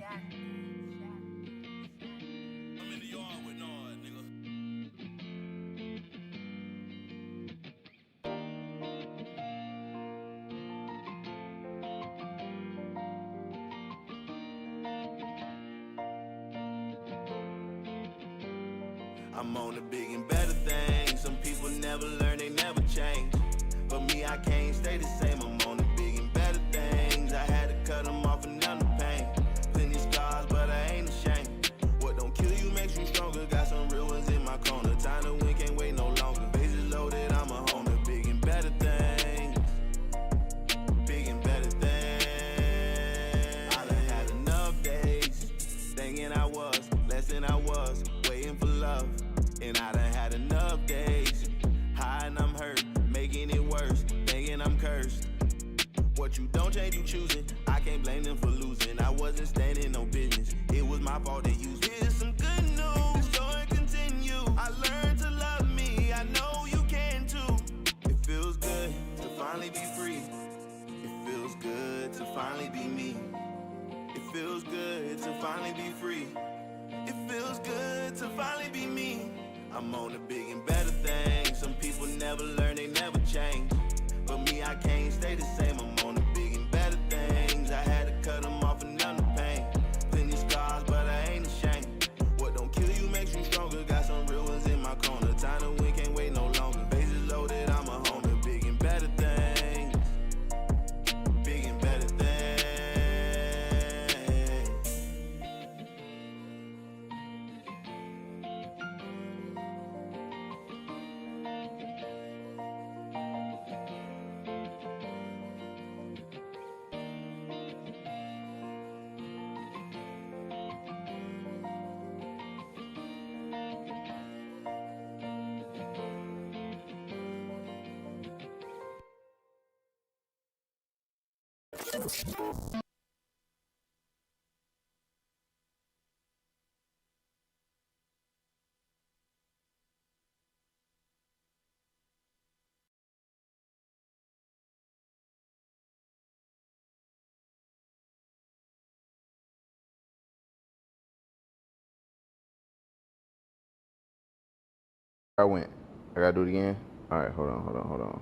I'm in the yard with Nard, nigga. I'm on the big and better things. Some people never learn, they never change. But me, I can't stay the same. I'm on the big and better things. I had to cut them off and none of pain. Plenty scars, but I ain't ashamed. What don't kill you makes you stronger. Got some real ones in my corner. Time to win, can't wait no longer. Bases loaded, I'm a home. The big and better things. Big and better things. I done had enough days thinking I was less than I was, waiting for love. And I done had enough days hiding I'm hurt, making it worse, thinking I'm cursed. What you don't change, you choosing. I can't blame them for losing. I wasn't standing no business. It was my fault they used. Here's some good news. The story continue. I learned to love me. I know you can too. It feels good to finally be free. It feels good to finally be me. It feels good to finally be free. It feels good to finally be me. I'm on the big and better things. Some people never learn, they never change. But me, I can't stay the same. I'm on the big and better things. I had to cut them off and none of pain. Plenty scars, but I ain't ashamed. What don't kill you makes you stronger. Got some real ones in my corner. Time to win, can't wait no longer. Bases loaded, I'm a home. The big and better things. Big and better things. I went. I gotta do it again. All right, hold on.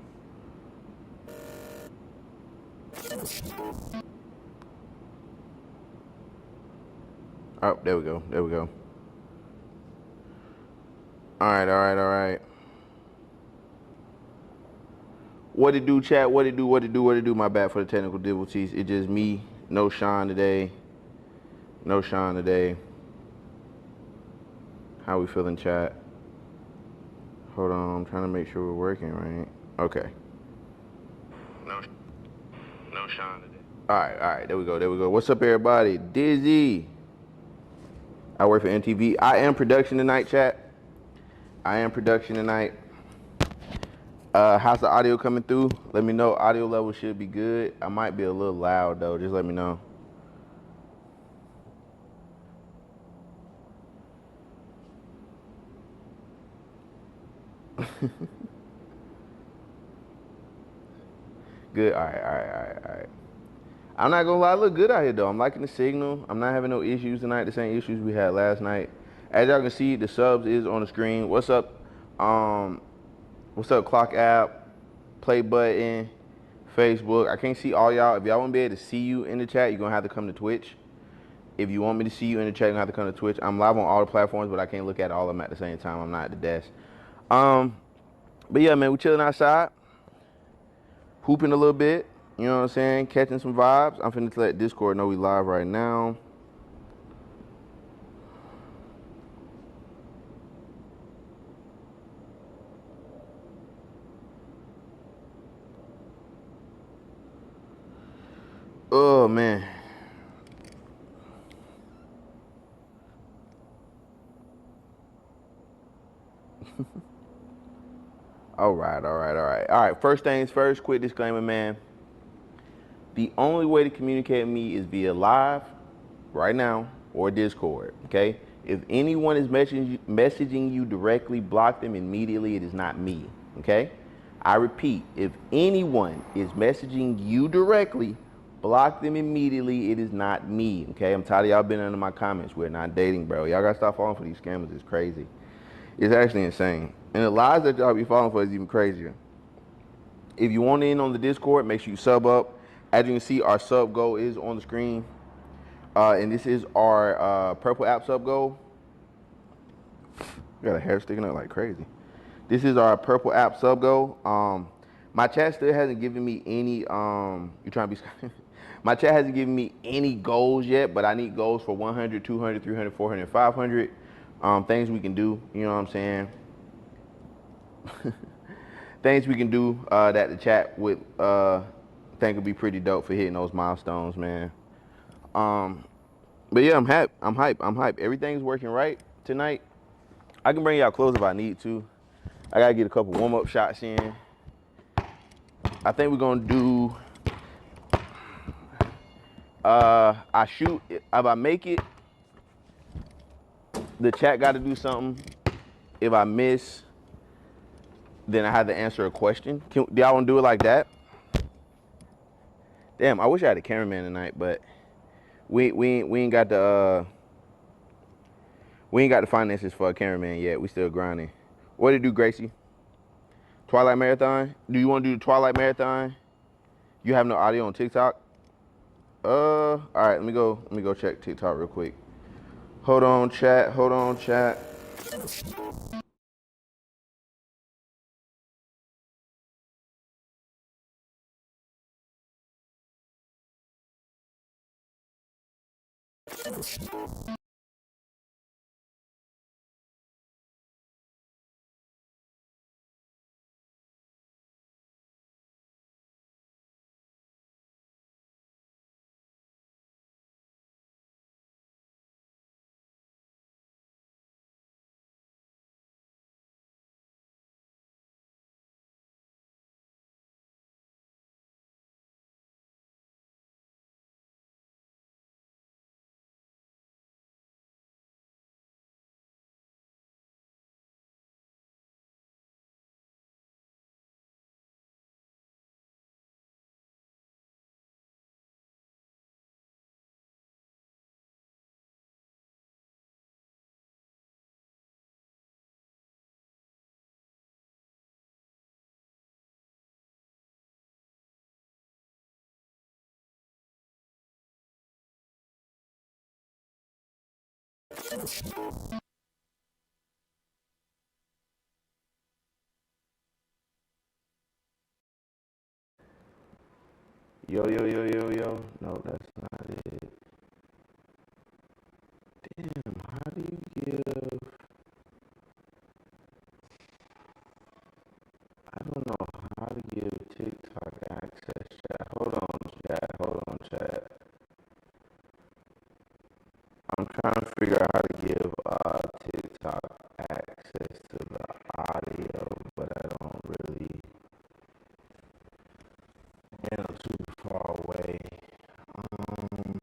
Oh, there we go. All right. What it do, chat? What it do? My bad for the technical difficulties. It's just me. No Sean today. How we feeling, chat? Hold on, I'm trying to make sure we're working right. Okay. No Sean today. All right, there we go. What's up, everybody? Dizzy. I work for MTV. I am production tonight, chat. How's the audio coming through? Let me know. Audio level should be good. I might be a little loud though. Just let me know. Good. All right. I'm not gonna lie, I look good out here though. I'm liking the signal. I'm not having no issues tonight. The same issues we had last night. As y'all can see, the subs is on the screen. What's up? What's up, Clock app, play button, Facebook. I can't see all y'all. If y'all want to be able to see you in the chat, you're gonna have to come to Twitch. If you want me to see you in the chat, you're gonna have to come to Twitch. I'm live on all the platforms, but I can't look at all of them at the same time. I'm not at the desk. But yeah, man, we chilling outside, hooping a little bit. You know what I'm saying? Catching some vibes. I'm finna let Discord know we live right now. Oh man. All right. First things first, quick disclaimer, man. The only way to communicate with me is via live, right now, or Discord, okay? If anyone is messaging you directly, block them immediately. It is not me, okay? I repeat, if anyone is messaging you directly, Block them immediately. It is not me, okay? I'm tired of y'all being under my comments. We're not dating, bro. Y'all gotta stop falling for these scammers. It's crazy. It's actually insane. And the lies that y'all be falling for is even crazier. If you want in on the Discord, make sure you sub up. As you can see, our sub goal is on the screen. And this is our purple app sub goal. Got a hair sticking up like crazy. This is our purple app sub goal. My chat still hasn't given me any, you trying to be, my chat hasn't given me any goals yet, but I need goals for 100, 200, 300, 400, 500. Things we can do, you know what I'm saying? Things we can do that the chat would think would be pretty dope for hitting those milestones, man. But yeah, I'm hype. I'm hype. I'm hype. Everything's working right tonight. I can bring y'all close if I need to. I gotta get a couple warm-up shots in. I think we're gonna do. I shoot. If I make it, the chat got to do something. If I miss, then I have to answer a question. Do y'all want to do it like that? Damn, I wish I had a cameraman tonight, but we ain't got the finances for a cameraman yet. We still grinding. What did you do, Gracie? Twilight Marathon? Do you want to do the Twilight Marathon? You have no audio on TikTok? All right, let me go check TikTok real quick. Hold on, chat. Hold on, chat. Yo, yo, yo, yo, yo. No, that's not it. Damn, how do you give? I don't know how to give TikTok access, chat. Hold on, chat. Hold on, chat. I'm trying to figure out how to give TikTok access to the audio, but I don't really, I'm too far away. Um,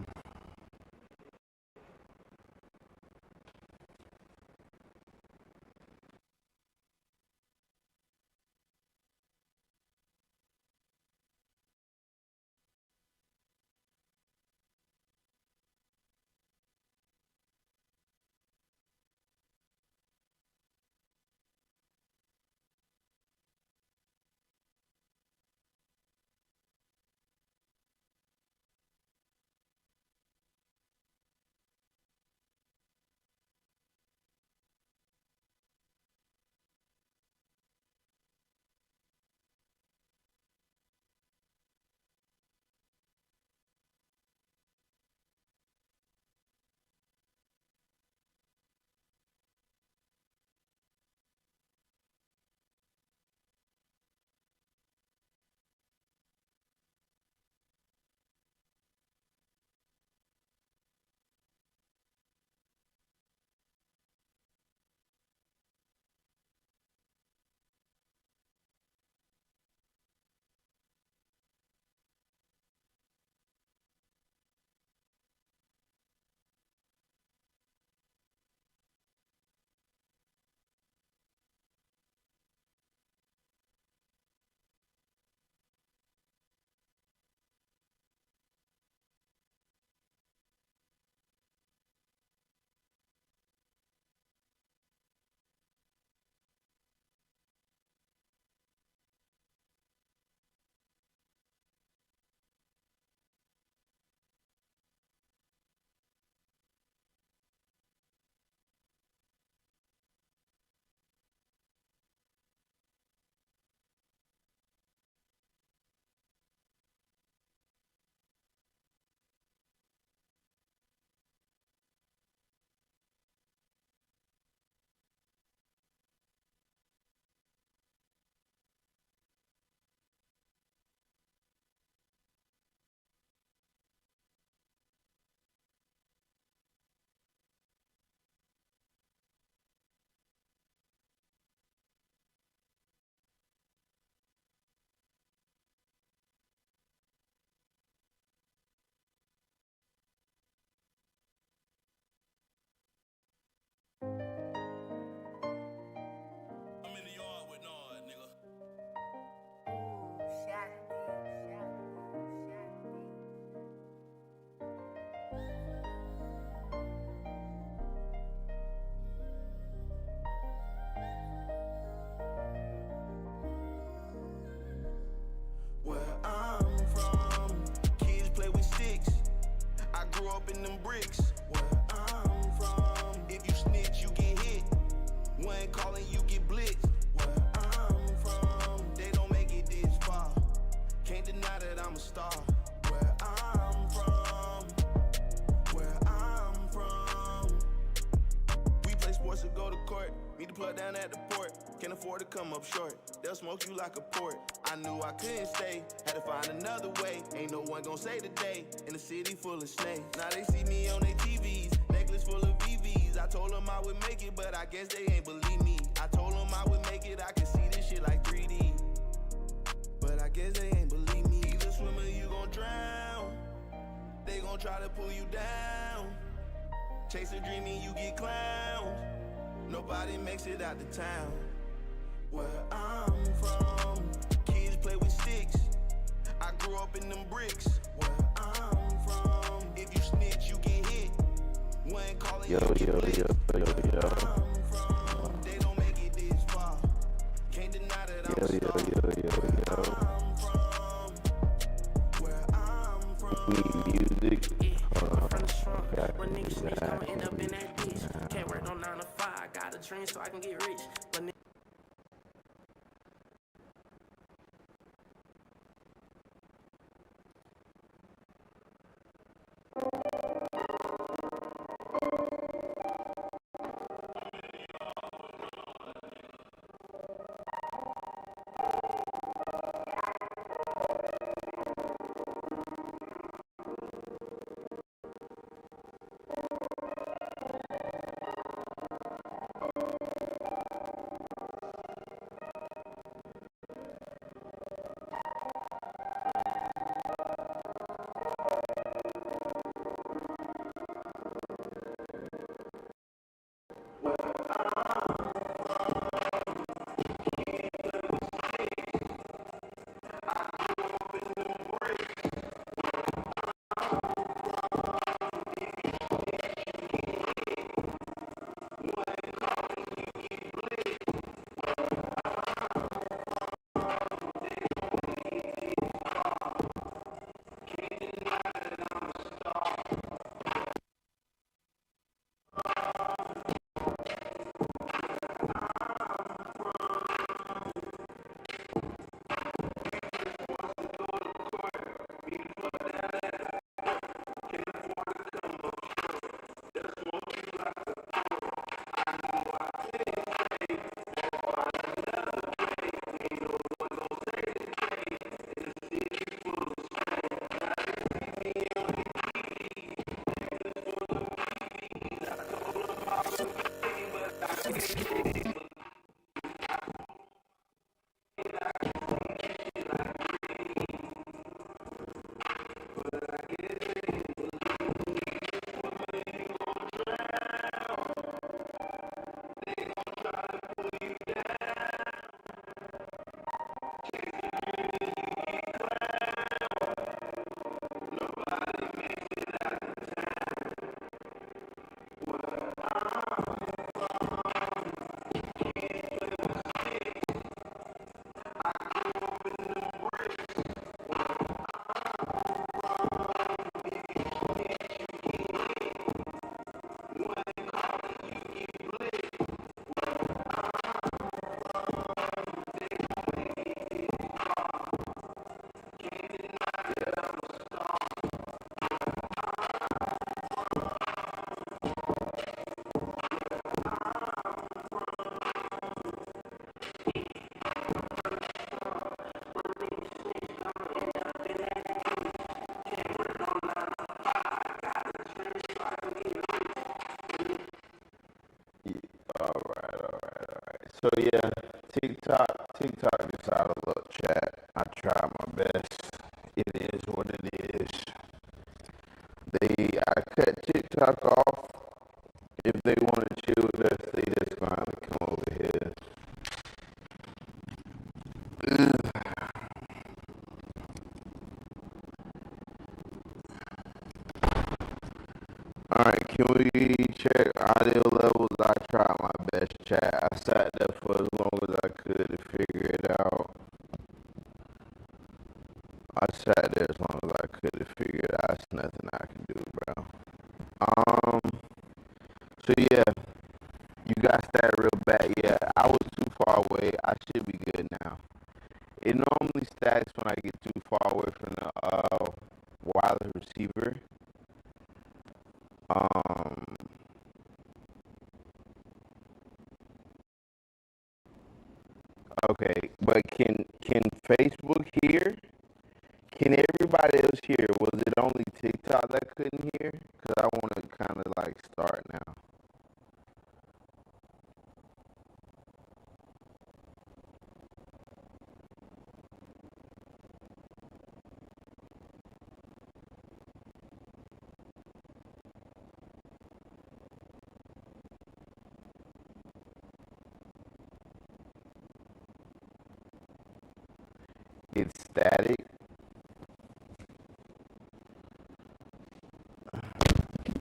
bricks. Where I'm from, if you snitch, you get hit. When calling, you get blitzed. Where I'm from, they don't make it this far. Can't deny that I'm a star. Where I'm from, where I'm from. We play sports or go to court. Meet the plug down at the port. Can't afford to come up short. They'll smoke you like a port. I knew I couldn't stay. Had to find another way. Ain't no one gon' say today. In a city full of snakes. Now they see me on their TVs. Necklace full of VVs. I told them I would make it, but I guess they ain't believe me. I told them I would make it. I could see this shit like 3D. But I guess they ain't believe me. Either swim or you gon' drown. They gon' try to pull you down. Chase a dream and you get clowned. Nobody makes it out the town. Where I'm from, kids play with sticks. I grew up in them bricks. Where I'm from, if you snitch, you get hit. When calling Yo. Where I'm from, they don't make it this far. Can't deny that I'm a star. Where I'm from, where I'm from. We music. From the trunk, when niggas snitch, gon' end up in that ditch. Can't work no 9 to 5, got a dream so I can get rich. But So yeah, TikTok decided to look chat. I tried my best. It is what it is. I cut TikTok off. If they want to chill with us, they just gonna have to come over here. Alright, can we check audio levels? I tried my best, chat. I sat there for as long as I could to figure it out. I sat there as long as I could to figure it out. There's nothing I can do, bro. So yeah, you got that real bad. Yeah, I was too far away. I should be good now. It normally stacks when I get too far away from the wireless receiver. Um, okay, but can Facebook hear? Can everybody else hear? Was it only TikTok that couldn't hear? Cause I want to kind of like start now. It's static.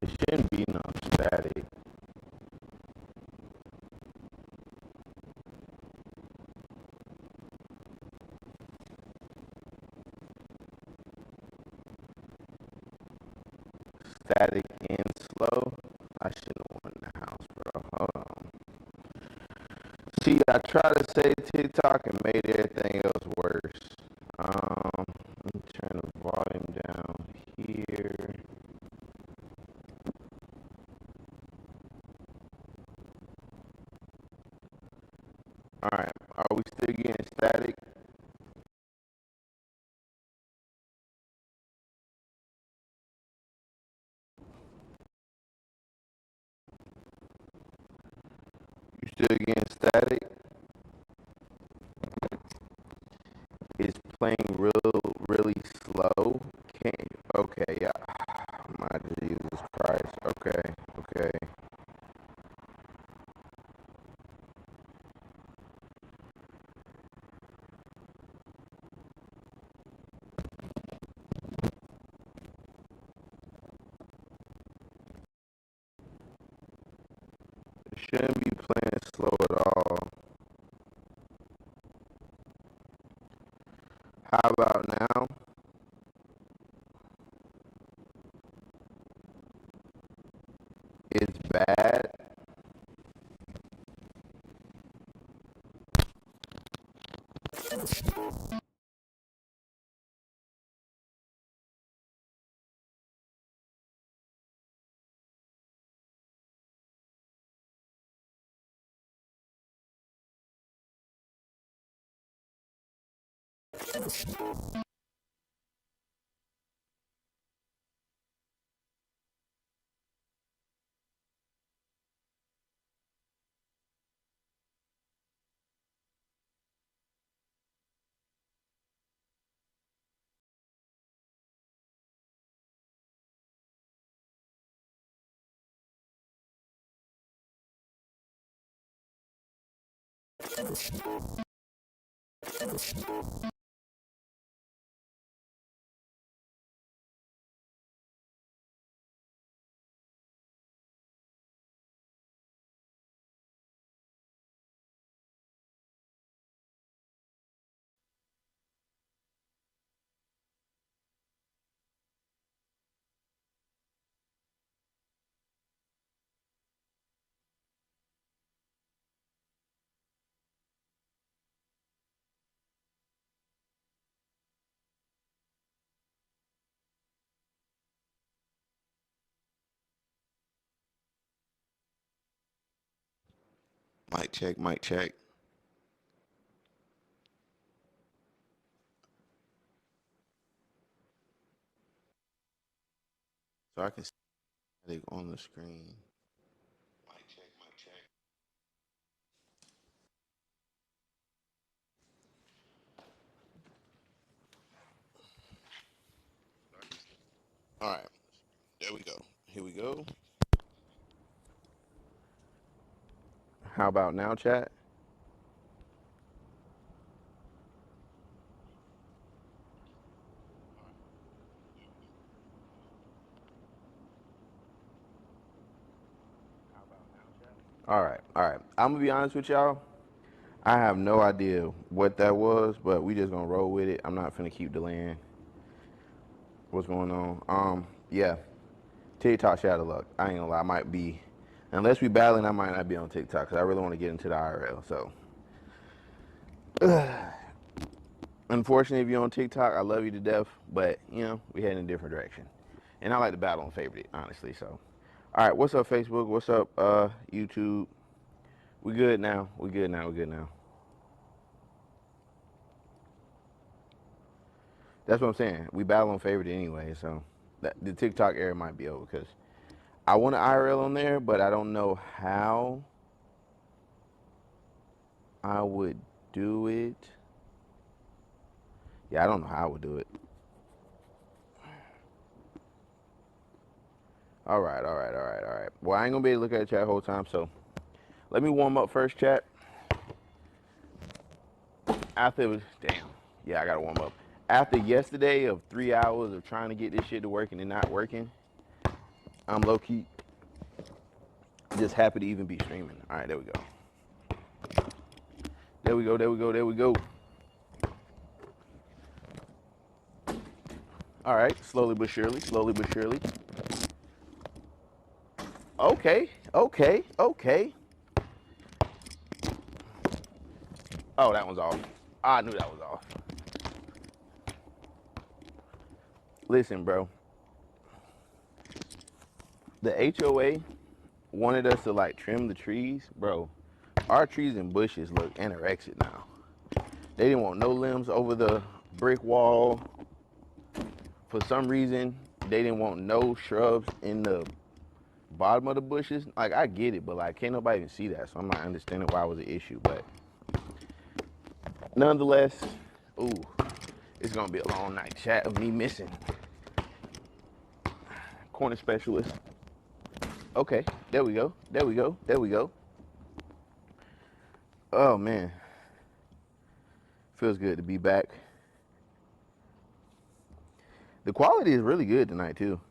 It shouldn't be no static. Static and slow. I shouldn't have won the house, bro. Hold on. See, I tried to say TikTok and made everything else worse. Let me turn the volume down here. All right, are we still getting static? You still getting static? It's playing really slow. Can't. Okay, yeah. My Jesus Christ. Okay, okay. It shouldn't be playing slow at all. How about now? It's bad. Mic check, mic check. So I can see it on the screen. Mic check, mic check. All right, there we go. Here we go. How about now, chat? All right, all right. I'm gonna be honest with y'all. I have no idea what that was, but we just gonna roll with it. I'm not finna keep delaying. What's going on? Yeah. TikTok shadow luck. I ain't gonna lie. I might be Unless we battling, I might not be on TikTok because I really want to get into the IRL. So, unfortunately, if you're on TikTok, I love you to death, but you know we head in a different direction. And I like to battle on favorite, honestly. So, all right, what's up, Facebook? What's up, YouTube? We good now. We good now. We good now. That's what I'm saying. We battle on favorite anyway, so the TikTok era might be over because I want an IRL on there, but I don't know how I would do it. Yeah, I don't know how I would do it. All right. Well, I ain't gonna be able to look at the chat the whole time, so let me warm up first, chat. After it was, damn, yeah, I gotta warm up. After yesterday of 3 hours of trying to get this shit to work and it not working, I'm low key just happy to even be streaming. All right, there we go. There we go. All right, slowly but surely. Okay. Oh, that one's off. I knew that was off. Listen, bro. The HOA wanted us to like trim the trees, bro. Our trees and bushes look anorexic now. They didn't want no limbs over the brick wall. For some reason, they didn't want no shrubs in the bottom of the bushes. Like, I get it, but like, can't nobody even see that. So I'm not understanding why it was an issue. But nonetheless, ooh, it's gonna be a long night chat of me missing. Corner specialist. Okay, there we go. Oh man, feels good to be back. The quality is really good tonight too.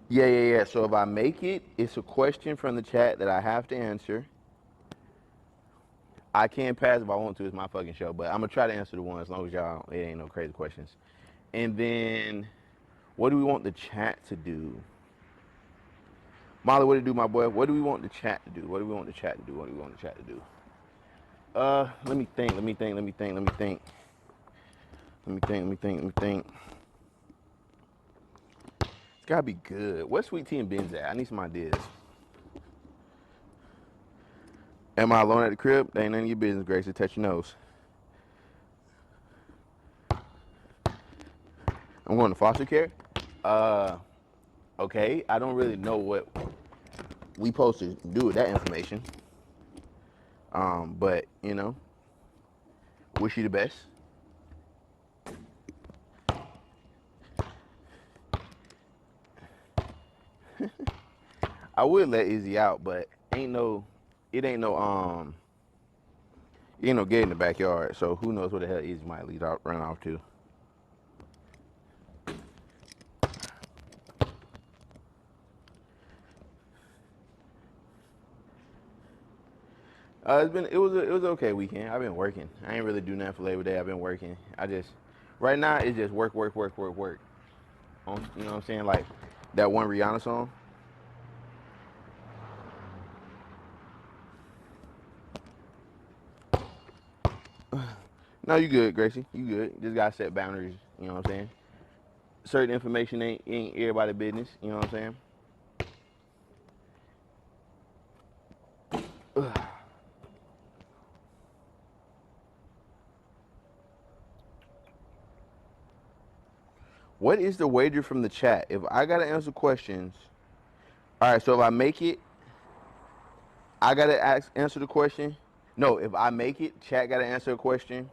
Yeah. So if I make it, it's a question from the chat that I have to answer. I can't pass if I want to. It's my fucking show, but I'm gonna try to answer the one as long as y'all, it ain't no crazy questions. And then, what do we want the chat to do? Molly, what do you do, my boy? What do we want the chat to do? Let me think. It's gotta be good. Where's Sweet Tea and Ben's at? I need some ideas. Am I alone at the crib? That ain't none of your business, Gracie. Touch your nose. I'm going to foster care. Okay. I don't really know what we supposed to do with that information. But you know, wish you the best. I would let Izzy out, but it ain't no gate in the backyard, so who knows where the hell Izzy might run off to. It was an okay weekend. I've been working. I ain't really do nothing for Labor Day. I've been working. Right now it's just work. You know what I'm saying? Like that one Rihanna song. No, you good, Gracie. You good. Just gotta set boundaries. You know what I'm saying? Certain information ain't everybody's business. You know what I'm saying? What is the wager from the chat? If I gotta answer questions, all right. So if I make it, I gotta answer the question. No, if I make it, chat gotta answer a question.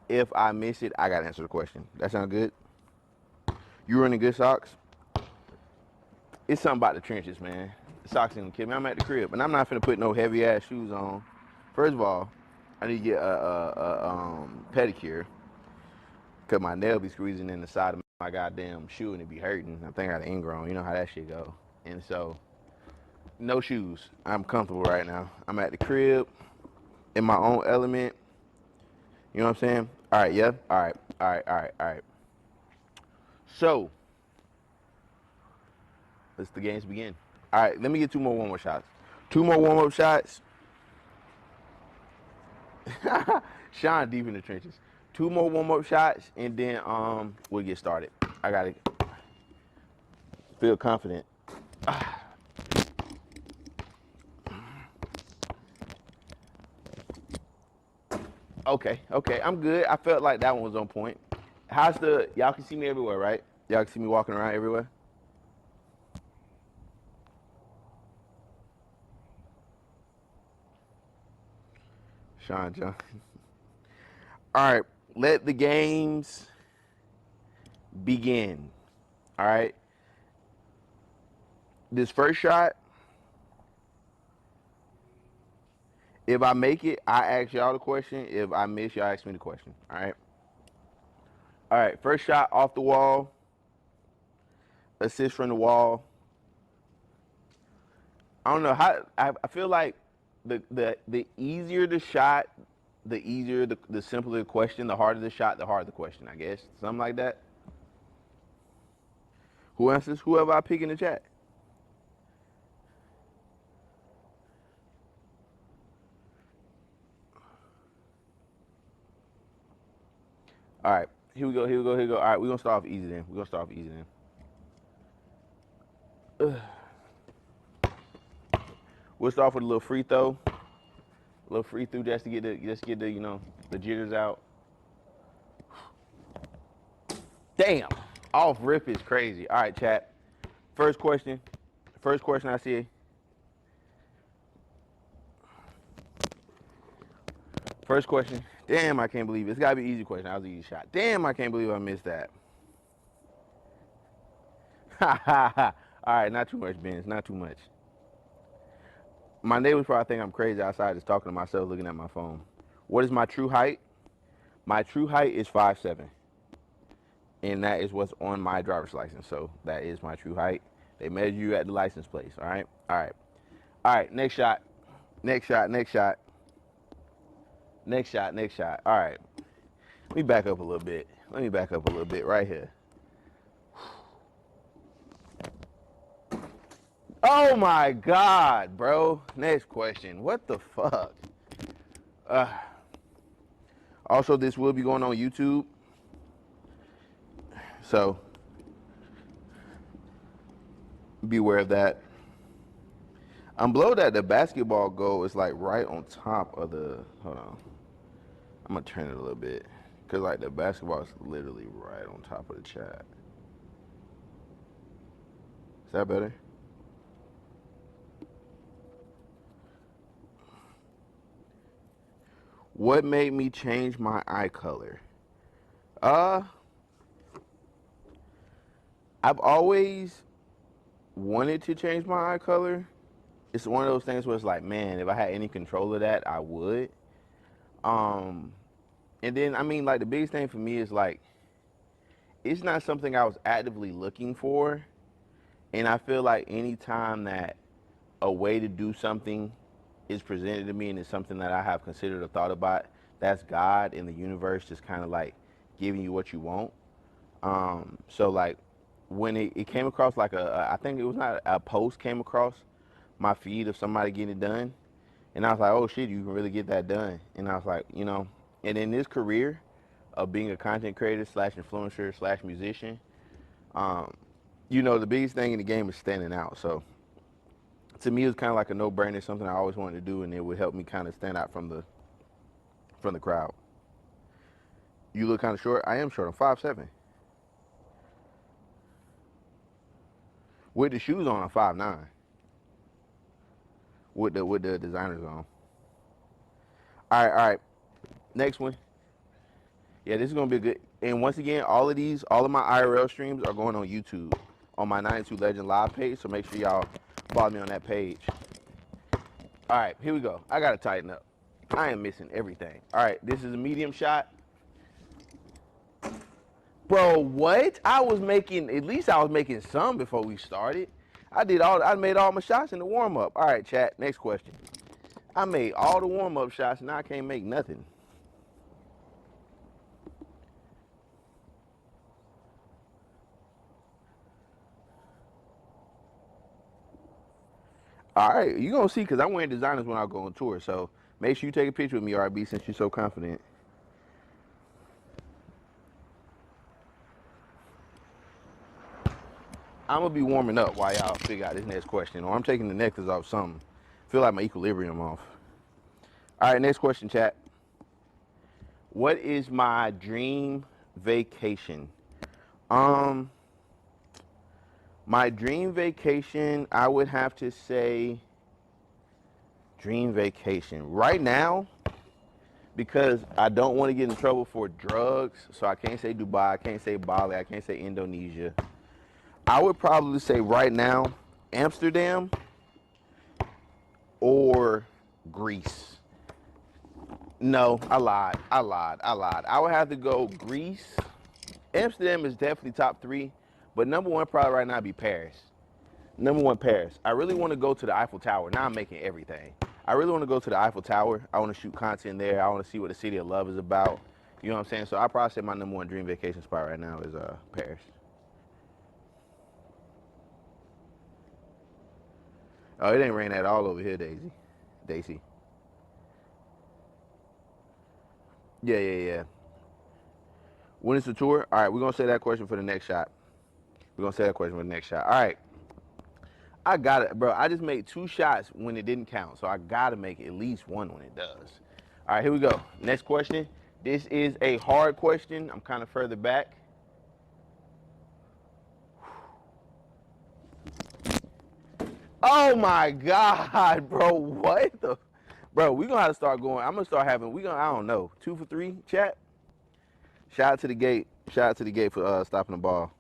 If I miss it, I gotta answer the question. That sound good? You running good socks? It's something about the trenches, man. The socks ain't gonna kill me. I'm at the crib, and I'm not finna put no heavy ass shoes on. First of all, I need to get a pedicure, cause my nail be squeezing in the side of my goddamn shoe and it be hurting. I think I got an ingrown. You know how that shit go. And so, no shoes. I'm comfortable right now. I'm at the crib, in my own element. You know what I'm saying? All right, yeah. All right. So, let's the games begin. All right, let me get 2 more warm-up shots. 2 more warm-up shots. Sean deep in the trenches. 2 more warm-up shots, and then we'll get started. I gotta feel confident. Okay, I'm good. I felt like that one was on point. How's the, y'all can see me everywhere, right? Y'all can see me walking around everywhere? Sean John. All right, let the games begin. All right. This first shot, if I make it, I ask y'all the question. If I miss, y'all ask me the question. All right. All right. First shot off the wall. Assist from the wall. I don't know how. I feel like the easier the shot, the easier the simpler the question. The harder the shot, the harder the question. I guess something like that. Who answers? Whoever I pick in the chat. All right, here we go. All right, we're gonna start off easy then. We'll start off with a little free throw. Just to get the you know, the jitters out. Damn, off rip is crazy. All right, chat. First question I see. First question. Damn, I can't believe it. It's gotta be an easy question. That was an easy shot. Damn, I can't believe I missed that. Ha ha ha. All right, not too much, Benz. Not too much. My neighbors probably think I'm crazy outside just talking to myself, looking at my phone. What is my true height? My true height is 5'7". And that is what's on my driver's license. So that is my true height. They measure you at the license plate. All right. Next shot. All right. Let me back up a little bit. Right here. Oh my God, bro. Next question. What the fuck? Also, this will be going on YouTube. So, beware of that. I'm below that the basketball goal is like right on top of the, hold on. I'm gonna turn it a little bit. Cause like the basketball is literally right on top of the chat. Is that better? What made me change my eye color? I've always wanted to change my eye color. It's one of those things where it's like, man, if I had any control of that, I would. And then, I mean, like, the biggest thing for me is, like, it's not something I was actively looking for. And I feel like anytime that a way to do something is presented to me and it's something that I have considered or thought about, that's God in the universe just kind of, like, giving you what you want. So, like, when it came across, like, I think it was not a post came across my feed of somebody getting it done. And I was like, oh, shit, you can really get that done. And I was like, you know, and in this career of being a content creator / influencer / musician, you know, the biggest thing in the game is standing out. So to me, it was kind of like a no-brainer, something I always wanted to do, and it would help me kind of stand out from the crowd. You look kind of short. I am short. I'm 5'7". With the shoes on, I'm 5'9". With the designers on. All right. Next one. Yeah, this is gonna be good. And once again, all of my IRL streams are going on YouTube on my 92 Legend Live page. So make sure y'all follow me on that page. All right, here we go. I gotta tighten up. I am missing everything. All right, this is a medium shot. Bro, what? At least I was making some before we started. I made all my shots in the warm-up. All right, chat, next question. I made all the warm-up shots, and now I can't make nothing. All right, you gonna see because I'm wearing designers when I go on tour. So make sure you take a picture with me, RB, since you're so confident. I'm gonna be warming up while y'all figure out this next question, or I'm taking the necklace off something. Feel like my equilibrium off. All right, next question, chat. What is my dream vacation? My dream vacation, I would have to say dream vacation. Right now, because I don't want to get in trouble for drugs, so I can't say Dubai, I can't say Bali, I can't say Indonesia. I would probably say right now, Amsterdam or Greece. No, I lied. I would have to go Greece. Amsterdam is definitely top 3, but number 1 probably right now be Paris. Number 1, Paris. I really want to go to the Eiffel Tower. Now I'm making everything. I really want to go to the Eiffel Tower. I want to shoot content there. I want to see what the city of love is about. You know what I'm saying? So I probably say my number 1 dream vacation spot right now is Paris. Oh, it ain't rain at all over here, Daisy. Yeah. When is the tour? All right, we're going to say that question for the next shot. All right. I got it, bro. I just made 2 shots when it didn't count, so I got to make at least 1 when it does. All right, here we go. Next question. This is a hard question. I'm kind of further back. Oh, my God, bro. What the? Bro, we're going to have to start going. I'm going to start having, I don't know, 2 for 3, chat? Shout out to the gate. For stopping the ball.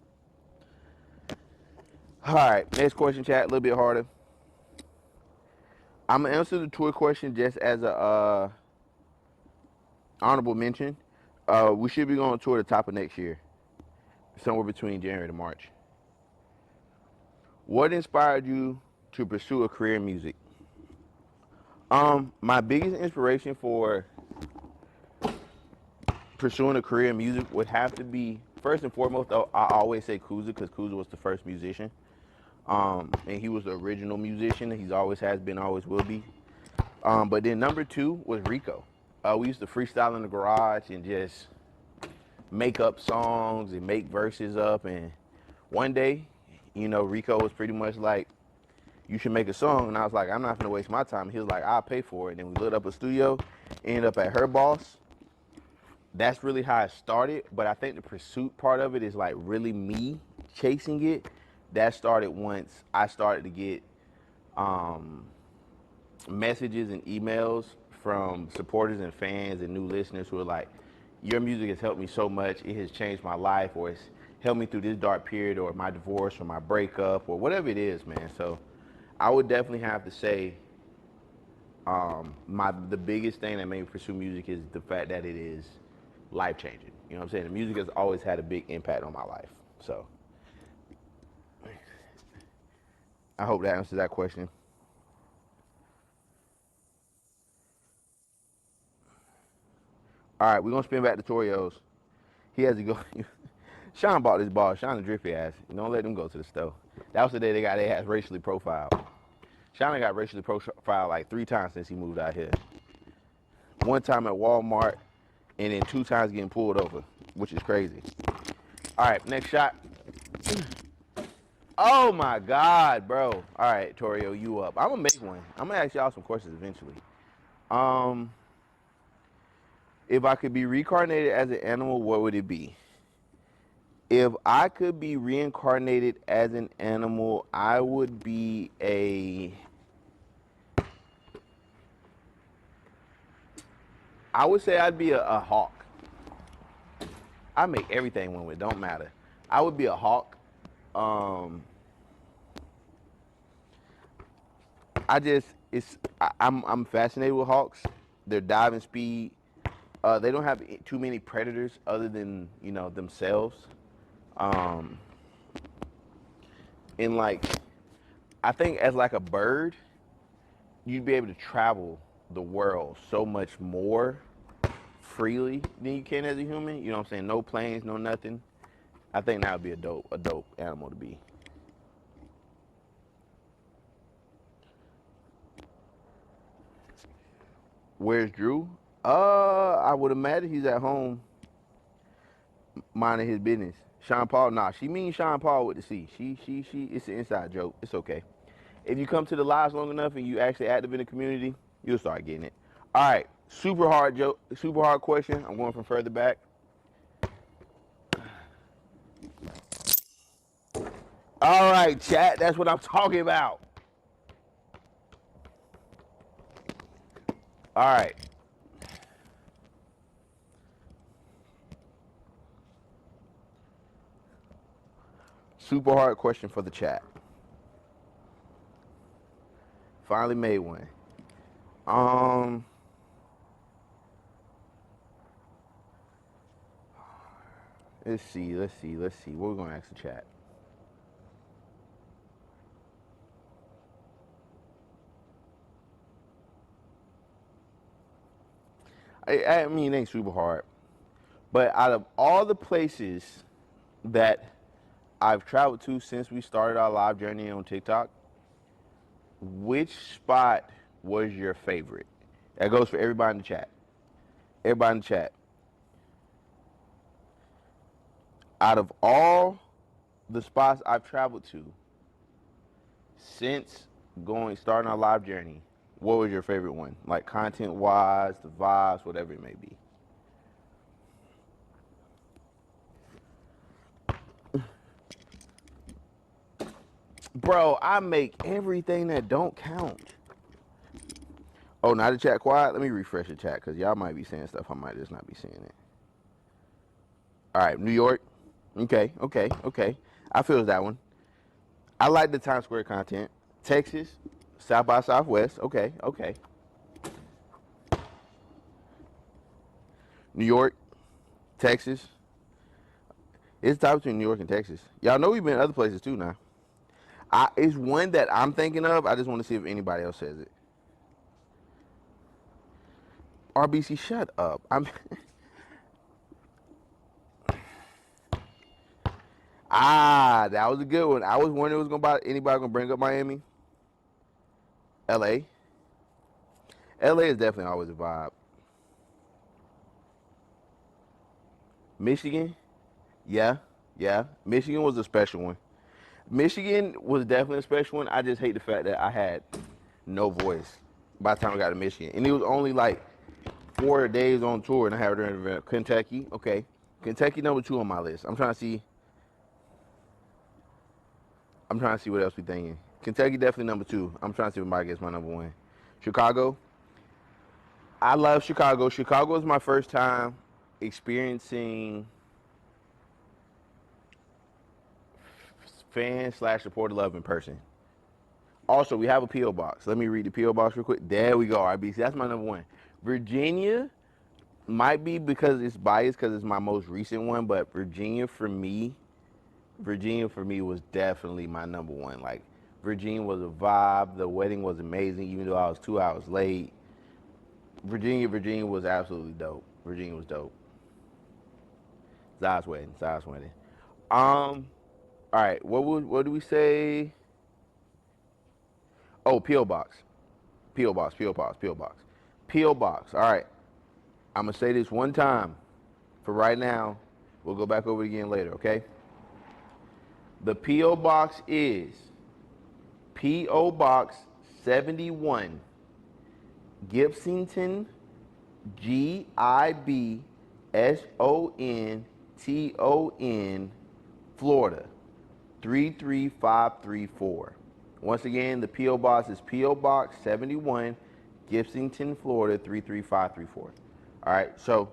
All right, next question, chat. A little bit harder. I'm gonna answer the tour question just as a honorable mention. We should be going on tour the top of next year, somewhere between January to March. What inspired you to pursue a career in music? My biggest inspiration for pursuing a career in music would have to be, first and foremost, I always say Kuza, because Kuza was the first musician. And he was the original musician. He's always has been, always will be. But then number 2 was Rico. We used to freestyle in the garage and just make up songs and make verses up. And one day, Rico was pretty much like, you should make a song. And I was like, I'm not gonna waste my time. He was like, I'll pay for it. And then we lit up a studio, ended up at Her Boss. That's really how it started. But I think the pursuit part of it is like really me chasing it. That started once I started to get messages and emails from supporters and fans and new listeners who are like, your music has helped me so much. It has changed my life, or it's helped me through this dark period, or my divorce, or my breakup, or whatever it is, man. So I would definitely have to say the biggest thing that made me pursue music is the fact that it is life-changing. You know what I'm saying? The music has always had a big impact on my life. So I hope that answers that question. All right, we're going to spin back to Torios. He has to go. Sean bought this ball. Sean the drippy ass. Don't let them go to the store. That was the day they got their ass racially profiled. Sean got racially profiled like 3 times since he moved out here. 1 time at Walmart, and then 2 times getting pulled over, which is crazy. All right, next shot. Oh my God, bro. All right, Torio, you up. I'm gonna make one. I'm gonna ask y'all some questions eventually. If I could be reincarnated as an animal, what would it be? If I could be reincarnated as an animal, I would be I would say I'd be a hawk. I make everything one with, don't matter. I would be a hawk. I'm fascinated with hawks. Their diving speed. They don't have too many predators other than themselves. And like, I think as like a bird, you'd be able to travel the world so much more freely than you can as a human. You know what I'm saying? No planes, no nothing. I think that would be a dope animal to be. Where's Drew? I would imagine he's at home minding his business. Sean Paul, nah, she means Sean Paul with the C. She, it's an inside joke. It's okay. If you come to the lives long enough and you actually active in the community, you'll start getting it. All right, super hard joke, super hard question. I'm going from further back. All right, chat, that's what I'm talking about. All right. Super hard question for the chat. Finally made one. Let's see. What we're gonna ask the chat. I mean, it ain't super hard. But out of all the places that I've traveled to since we started our live journey on TikTok, which spot was your favorite? That goes for everybody in the chat. Everybody in the chat. Out of all the spots I've traveled to since starting our live journey, what was your favorite one? Like content wise, the vibes, whatever it may be. Bro, I make everything that don't count. Oh, now the chat quiet? Let me refresh the chat because y'all might be saying stuff I might just not be saying it. All right, New York. Okay. I feel that one. I like the Times Square content. Texas, South by Southwest. Okay. New York, Texas. It's time between New York and Texas. Y'all know we've been other places too now. It's one that I'm thinking of. I just want to see if anybody else says it. RBC, shut up. That was a good one. I was wondering anybody gonna bring up Miami. LA. LA is definitely always a vibe. Michigan. Yeah. Michigan was a special one. Michigan was definitely a special one. I just hate the fact that I had no voice by the time I got to Michigan. And it was only like 4 days on tour and I had to Kentucky. Okay. Kentucky number 2 on my list. I'm trying to see what else we thinking. Kentucky definitely number 2. I'm trying to see if anybody gets my number 1. Chicago. I love Chicago. Chicago is my first time experiencing fan/supporter love in person. Also, we have a P.O. box. Let me read the P.O. box real quick. There we go, RBC. That's my number 1. Virginia might be because it's biased because it's my most recent one, but Virginia for me was definitely my number 1. Like, Virginia was a vibe. The wedding was amazing, even though I was 2 hours late. Virginia was absolutely dope. Virginia was dope. Zai's wedding. All right, what do we say? Oh, P.O. box. P.O. box. All right. I'm going to say this one time for right now. We'll go back over it again later, okay? The P.O. box is P.O. Box 71, Gibsonton, Gibsonton, Florida, 33534. Once again, the P.O. box is P.O. Box 71, Gibsonton, Florida, 33534. All right, so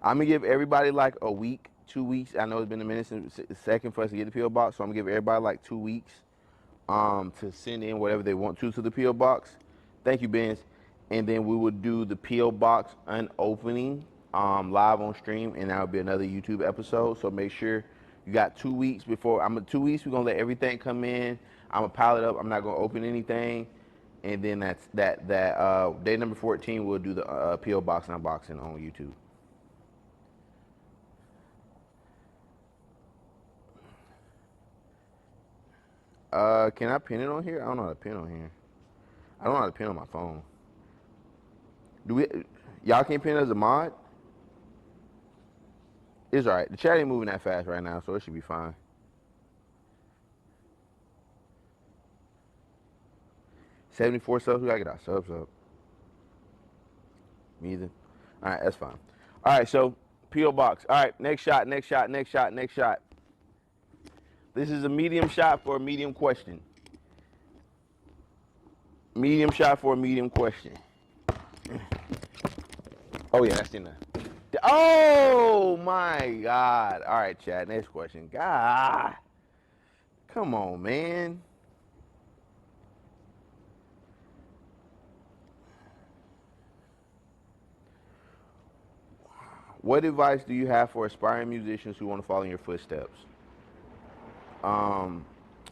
I'm going to give everybody like a week, 2 weeks. I know it's been a minute since the second for us to get the P.O. box, so I'm going to give everybody like 2 weeks to send in whatever they want to the P.O. box. Thank you, Benz. And then we will do the P.O. box unopening live on stream, and that'll be another YouTube episode. So make sure you got 2 weeks before. 2 weeks, we're going to let everything come in. I'm going to pile it up. I'm not going to open anything. And then day number 14, we'll do the P.O. box unboxing on YouTube. Can I pin it on here? I don't know how to pin on here. I don't know how to pin on my phone. Do we? Y'all can't pin as a mod? It's all right. The chat ain't moving that fast right now, so it should be fine. 74 subs. We gotta get our subs up. Me either. All right, that's fine. All right, so P.O. Box. All right, next shot, next shot, next shot, next shot. This is a medium shot for a medium question. Medium shot for a medium question. Oh, yeah, that's in there. Oh, my God. All right, chat, next question. God. Come on, man. What advice do you have for aspiring musicians who want to follow in your footsteps?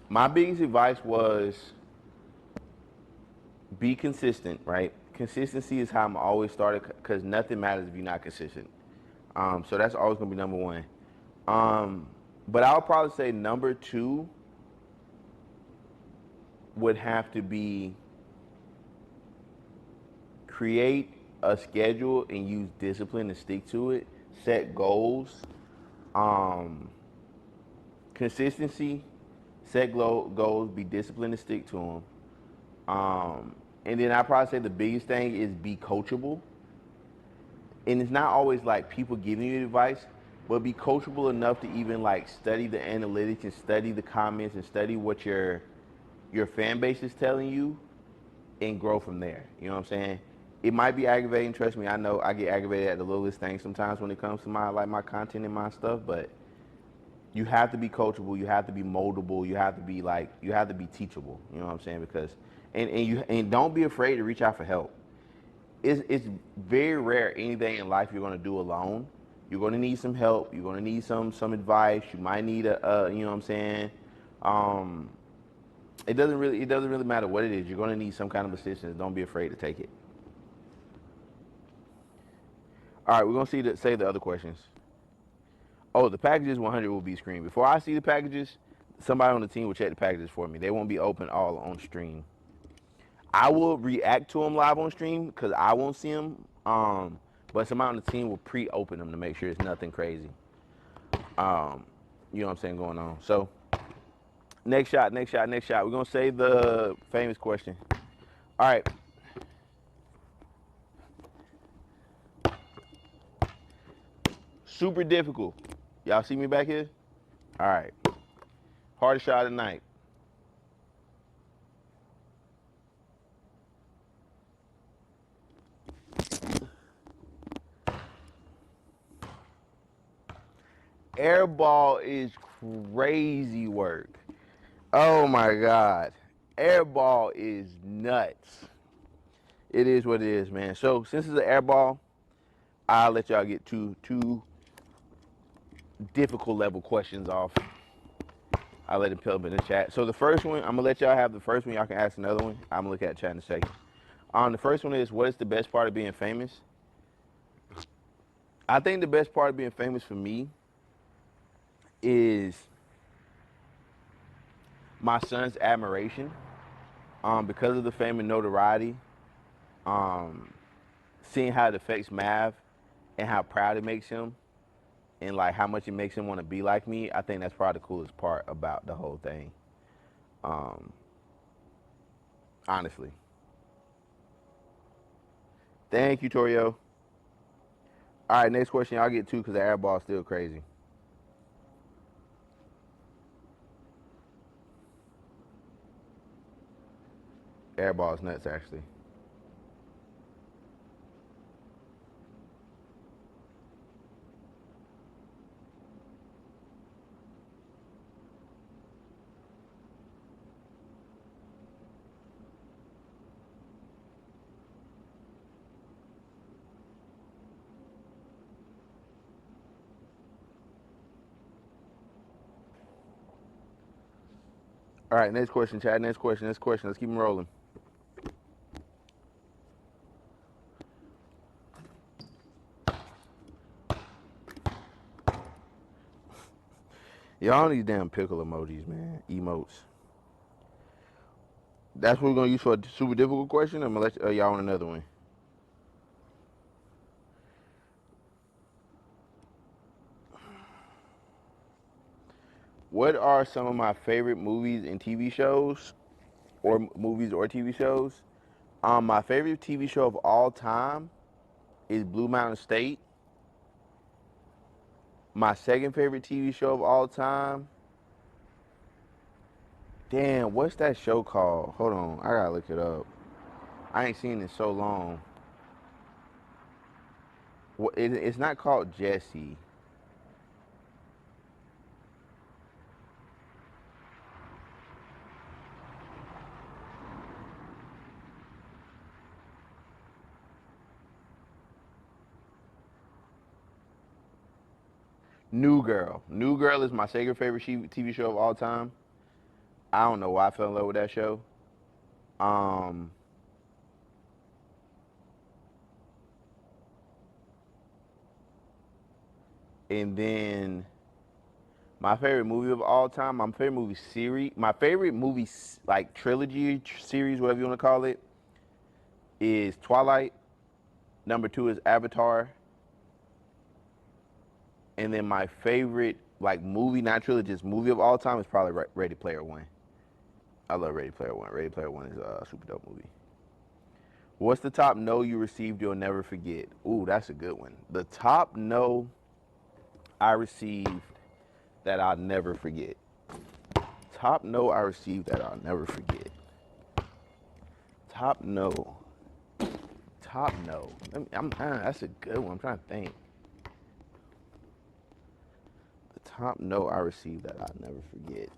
My biggest advice was be consistent, right? Consistency is how I'm always started because nothing matters if you're not consistent. So that's always going to be number one. But I'll probably say number two would have to be create a schedule and use discipline to stick to it. Set goals. Consistency. Set goals. Be disciplined to stick to them. And then I probably say the biggest thing is be coachable. And it's not always like people giving you advice, but be coachable enough to even like study the analytics and study the comments and study what your fan base is telling you and grow from there. You know what I'm saying? It might be aggravating. Trust me, I know I get aggravated at the littlest things sometimes when it comes to my content and my stuff, but you have to be coachable, you have to be moldable, you have to be teachable. You know what I'm saying? Because and don't be afraid to reach out for help. It's very rare anything in life you're going to do alone. You're going to need some help. You're going to need some advice. You might need you know what I'm saying? It doesn't really matter what it is. You're going to need some kind of assistance. Don't be afraid to take it. All right, we're going to say the other questions. Oh, the packages 100 will be screened. Before I see the packages, somebody on the team will check the packages for me. They won't be open all on stream. I will react to them live on stream because I won't see them. But somebody on the team will pre-open them to make sure it's nothing crazy. You know what I'm saying going on. So next shot. We're gonna say the famous question. All right. Super difficult. Y'all see me back here? All right. Hardest shot of the night. Air ball is crazy work. Oh my God. Air ball is nuts. It is what it is, man. So since it's an air ball, I'll let y'all get two difficult level questions off. I'll let it up in the chat. So the first one, I'm gonna let y'all have the first one. Y'all can ask another one. I'm gonna look at chat in a second. The first one is, what is the best part of being famous? I think the best part of being famous for me is my son's admiration. Because of the fame and notoriety, seeing how it affects Mav and how proud it makes him and like how much it makes him want to be like me, I think that's probably the coolest part about the whole thing. Honestly. Thank you, Torio. All right, next question. I'll get two because the air ball is still crazy. Air ball is nuts, actually. All right, next question, Chad. Next question. Let's keep them rolling. Y'all need damn pickle emojis, man. Emotes. That's what we're gonna use for a super difficult question. I'm gonna let y'all on another one. What are some of my favorite movies and TV shows, or movies or TV shows? My favorite TV show of all time is Blue Mountain State. My second favorite TV show of all time. Damn, what's that show called? Hold on, I gotta look it up. I ain't seen it in so long. It's not called Jesse. New Girl. New Girl is my second favorite TV show of all time. I don't know why I fell in love with that show. Um, and then my favorite movie of all time, my favorite movie series, my favorite movie like trilogy series, whatever you want to call it, is Twilight. Number 2 is Avatar. And then my favorite like movie, not trilogy, just movie of all time is probably Ready Player One. I love Ready Player One. Ready Player One is a super dope movie. What's the top no you received you'll never forget? Ooh, that's a good one. The top no I received that I'll never forget. Top no I received that I'll never forget. Top no. Top no. That's a good one. I'm trying to think. The top no I received that I'll never forget.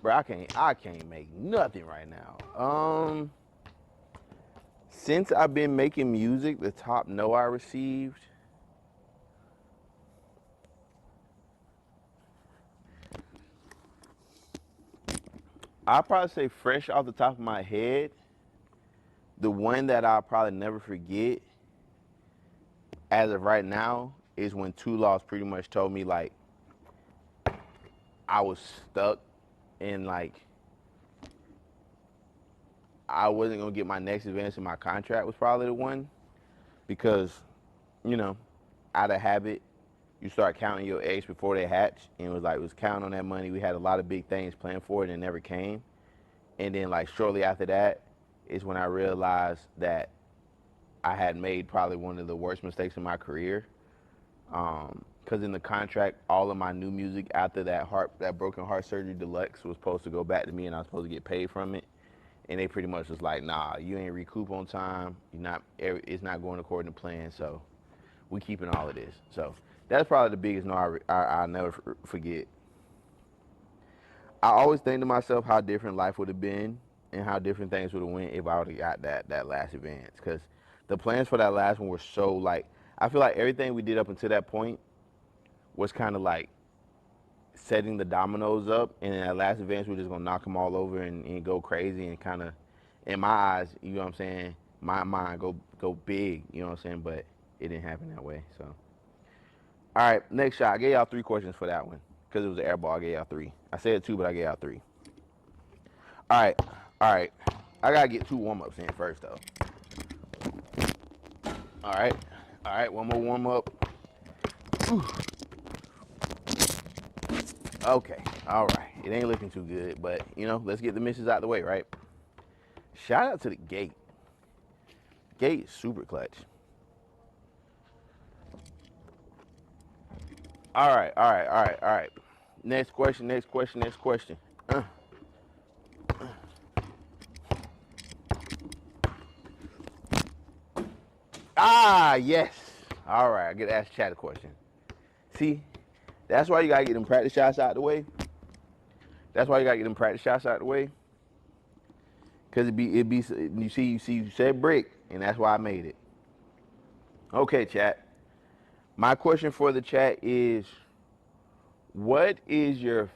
Bro, I can't make nothing right now. Since I've been making music, the top no I received. I'll probably say fresh off the top of my head, the one that I'll probably never forget as of right now is when Two Laws pretty much told me like I was stuck and like I wasn't gonna get my next advance in my contract was probably the one, because, you know, out of habit, you start counting your eggs before they hatch, and it was counting on that money. We had a lot of big things planned for it and it never came. And then like shortly after that is when I realized that I had made probably one of the worst mistakes in my career. Because in the contract, all of my new music after that Broken Heart Surgery Deluxe was supposed to go back to me, and I was supposed to get paid from it. And they pretty much was like, nah, you ain't recoup on time. It's not going according to plan. So we keeping all of this. So that's probably the biggest no I'll never forget. I always think to myself how different life would have been and how different things would have went if I would have got that last advance. Because the plans for that last one were so like, I feel like everything we did up until that point was kind of like setting the dominoes up, and in that last advance we're just gonna knock them all over and go crazy and kind of, in my eyes, you know what I'm saying, my mind go big, you know what I'm saying, but it didn't happen that way. So all right, next shot. I gave y'all 3 questions for that one because it was an air ball. I gave y'all 3. I said 2, but I gave y'all 3. All right, I gotta get 2 warm-ups in first though. All right, one more warm-up. Okay, all right. It ain't looking too good, but, you know, let's get the misses out the way, right? Shout out to the gate. Gate is super clutch. All right. Next question. Yes. All right, I get to ask Chad a question. See, that's why you gotta get them practice shots out the way. Cause you said brick, and that's why I made it. Okay, chat. My question for the chat is, what is your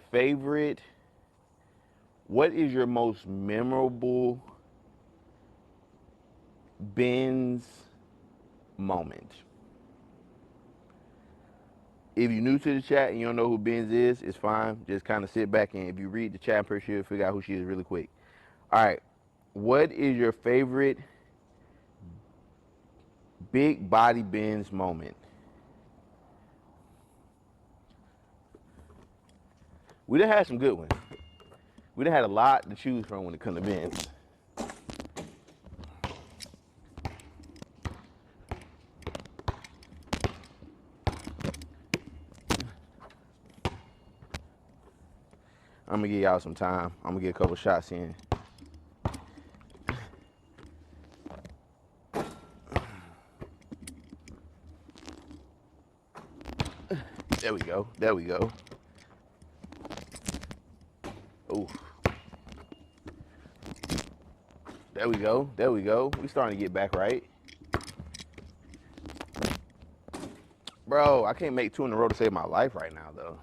most memorable Benz moment? If you're new to the chat and you don't know who Benz is, it's fine. Just kind of sit back, and if you read the chat, I'm pretty sure you'll figure out who she is really quick. All right. What is your favorite Big body Benz moment. We done had some good ones. We done had a lot to choose from when it comes to Benz. I'm gonna give y'all some time. I'm gonna get a couple shots in. There we go. There we go. Ooh. There we go. There we go. We starting to get back right. Bro, I can't make 2 in a row to save my life right now, though.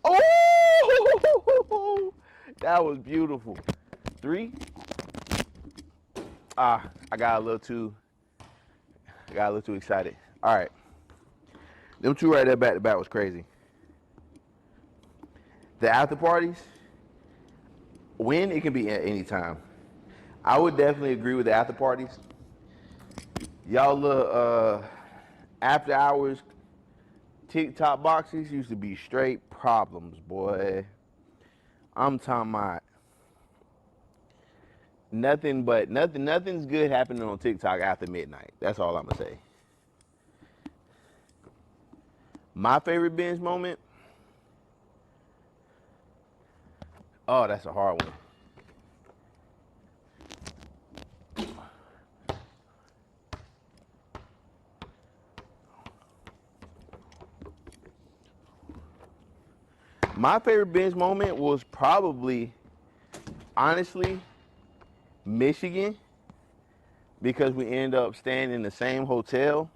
Oh! That was beautiful. 3. I got a little too excited. All right. Them 2 right there back to back was crazy. The after parties, when it can be at any time. I would definitely agree with the after parties. Y'all little after hours TikTok boxes used to be straight problems, boy. I'm talking about nothing's good happening on TikTok after midnight. That's all I'm gonna say. My favorite binge moment. Oh, that's a hard one. My favorite binge moment was probably, honestly, Michigan, because we ended up staying in the same hotel.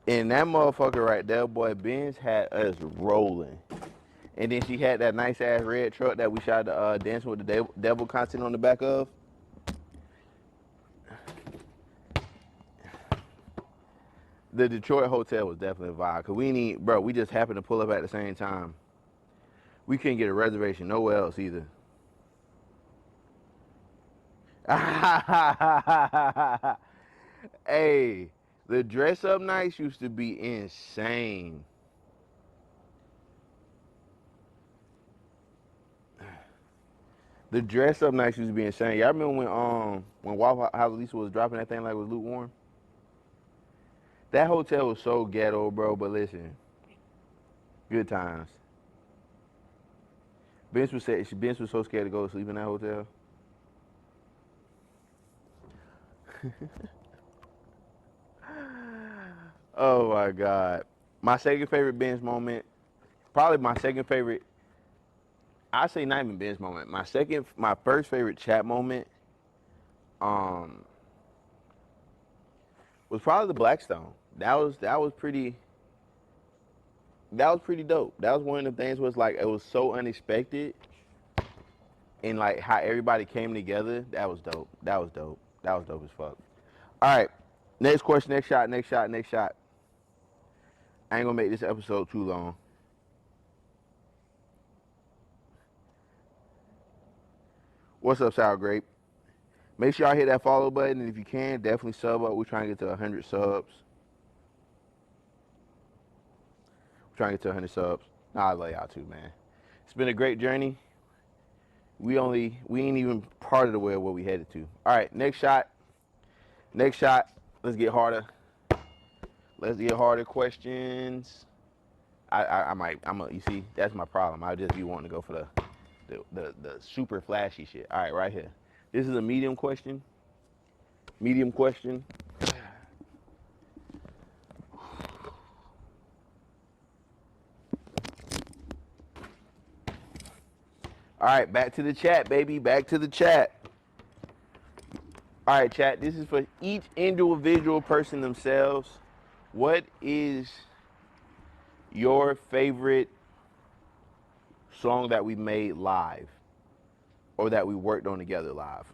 And that motherfucker right there, boy, Benz had us rolling. And then she had that nice ass red truck that we shot the Dancing with the Devil content on the back of. The Detroit hotel was definitely a vibe, cause we just happened to pull up at the same time. We couldn't get a reservation nowhere else either. Hey, the dress up nights used to be insane. The dress up nights used to be insane. Y'all remember when Waffle House Lisa was dropping that thing like it was lukewarm? That hotel was so ghetto, bro, but listen, good times. Vince was so scared to go to sleep in that hotel. Oh my God. My second favorite binge moment, probably my second favorite, I say not even binge moment. My first favorite chat moment, was probably the Blackstone. That was pretty dope. That was one of the things was like, it was so unexpected, and like how everybody came together. That was dope. That was dope as fuck. All right, next question, next shot. I ain't gonna make this episode too long. What's up, Sour Grape? Make sure y'all hit that follow button, and if you can, definitely sub up. We're trying to get to 100 subs. Nah, I love y'all too, man. It's been a great journey. We ain't even part of the way of where we headed to. All right, next shot. Let's get harder. Questions. You see, that's my problem. I just be wanting to go for the super flashy shit. All right, right here. This is a medium question. All right, back to the chat, baby. Back to the chat. All right, chat. This is for each individual person themselves. What is your favorite song that we made live or that we worked on together live?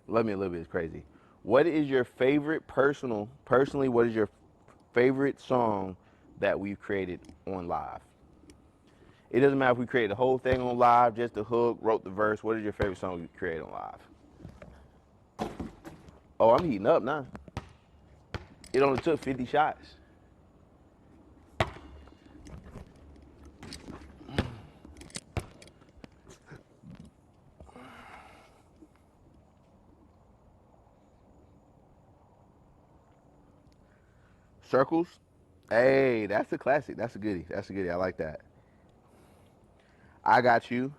Love Me a Little Bit is crazy. What is your favorite personally, what is your favorite song that we've created on live. It doesn't matter if we created the whole thing on live, just the hook, wrote the verse. What is your favorite song you created on live? Oh, I'm heating up now. It only took 50 shots. Circles. Hey, that's a classic. That's a goodie. That's a goodie. I like that. I Got You.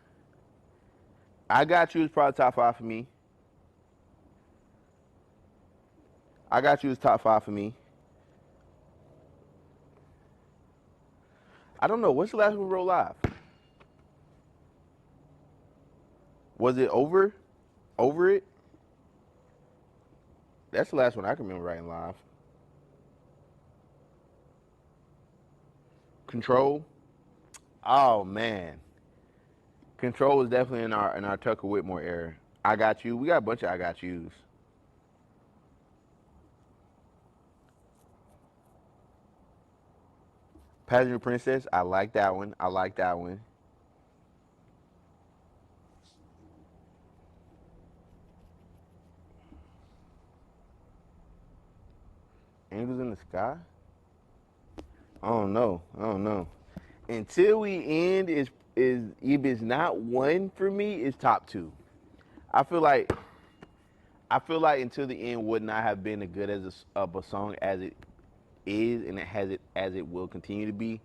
I Got You is probably top 5 for me. I Got You is top 5 for me. I don't know. What's the last one we wrote live? Was it Over? Over It? That's the last one I can remember writing live. Control. Oh man. Control was definitely in our Tucker Whitmore era. I Got You. We got a bunch of I Got Yous. Passenger Princess. I like that one. I like that one. Angels in the Sky. I don't know. I don't know. Until We End is if it's not one for me, it's top 2. I feel like Until the End would not have been as good of a song as it is, and as it will continue to be,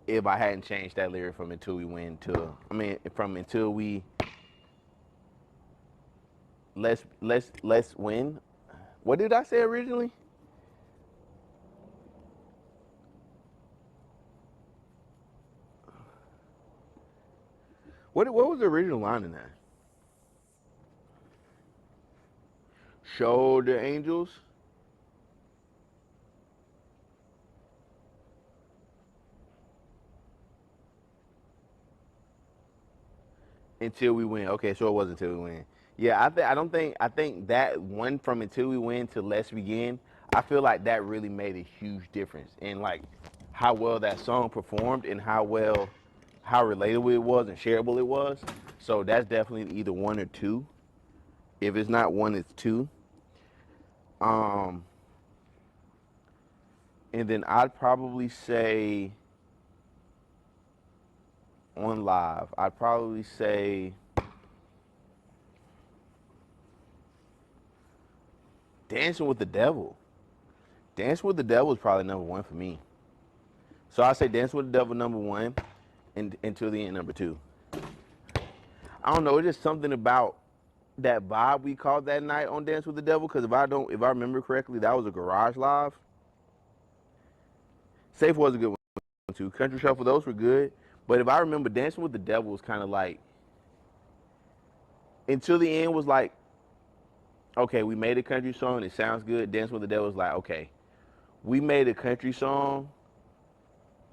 if I hadn't changed that lyric from Until We Win to from Until We Let's Win. What did I say originally? What was the original line in that? Show the angels. Until We Win. Okay, so it was Until We Win. Yeah, I think that one from Until We Win to Let's Begin, I feel like that really made a huge difference in like how well that song performed and how relatable it was and shareable it was. So that's definitely either 1 or 2. If it's not 1, it's 2. And then I'd probably say on live, I'd probably say Dancing with the Devil. Dancing with the Devil is probably number 1 for me. So I say Dancing with the Devil number 1 and Until the End number 2. I don't know, it's just something about that vibe we caught that night on Dance with the Devil, because if I remember correctly, that was a garage live. Safe was a good one too. Country Shuffle, those were good. But if I remember, Dancing with the Devil was kind of like, Until the End was like, okay, we made a country song, it sounds good. Dancing with the Devil was like, okay, we made a country song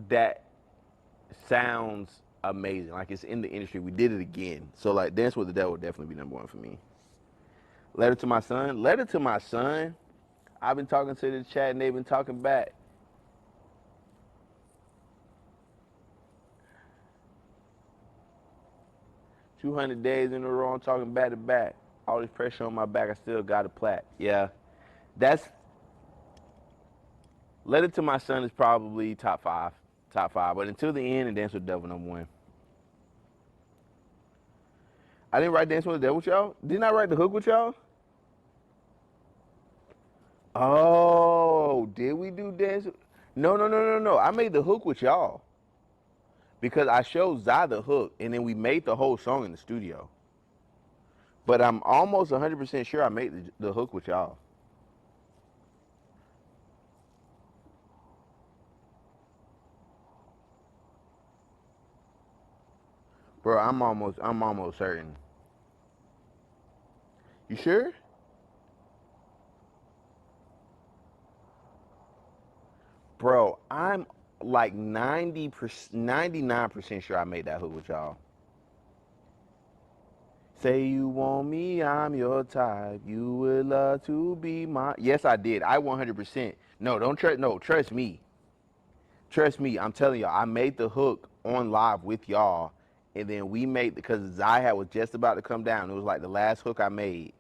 that sounds amazing. Like it's in the industry. We did it again. So like Dance with the Devil would definitely be number 1 for me. Letter to My Son. Letter to My Son. I've been talking to the chat and they've been talking back. "200 days in a row, I'm talking back to back. All this pressure on my back, I still got a plat." Yeah, that's Letter to My Son is probably top 5. Top 5. But Until the End and Dance with the Devil number 1. I didn't write Dance with the Devil with y'all. Didn't I write the hook with y'all? Oh, did we do Dance? No. I made the hook with y'all. Because I showed Zai the hook, and then we made the whole song in the studio. But I'm almost 100% sure I made the hook with y'all. Bro, I'm almost certain. You sure? Bro, I'm like 99% sure I made that hook with y'all. Say you want me, I'm your type. You would love to be my. Yes, I did. I 100%. No, don't trust. No, trust me. Trust me, I'm telling y'all, I made the hook on live with y'all, and then we made, because Zyhat was just about to come down. It was like the last hook I made.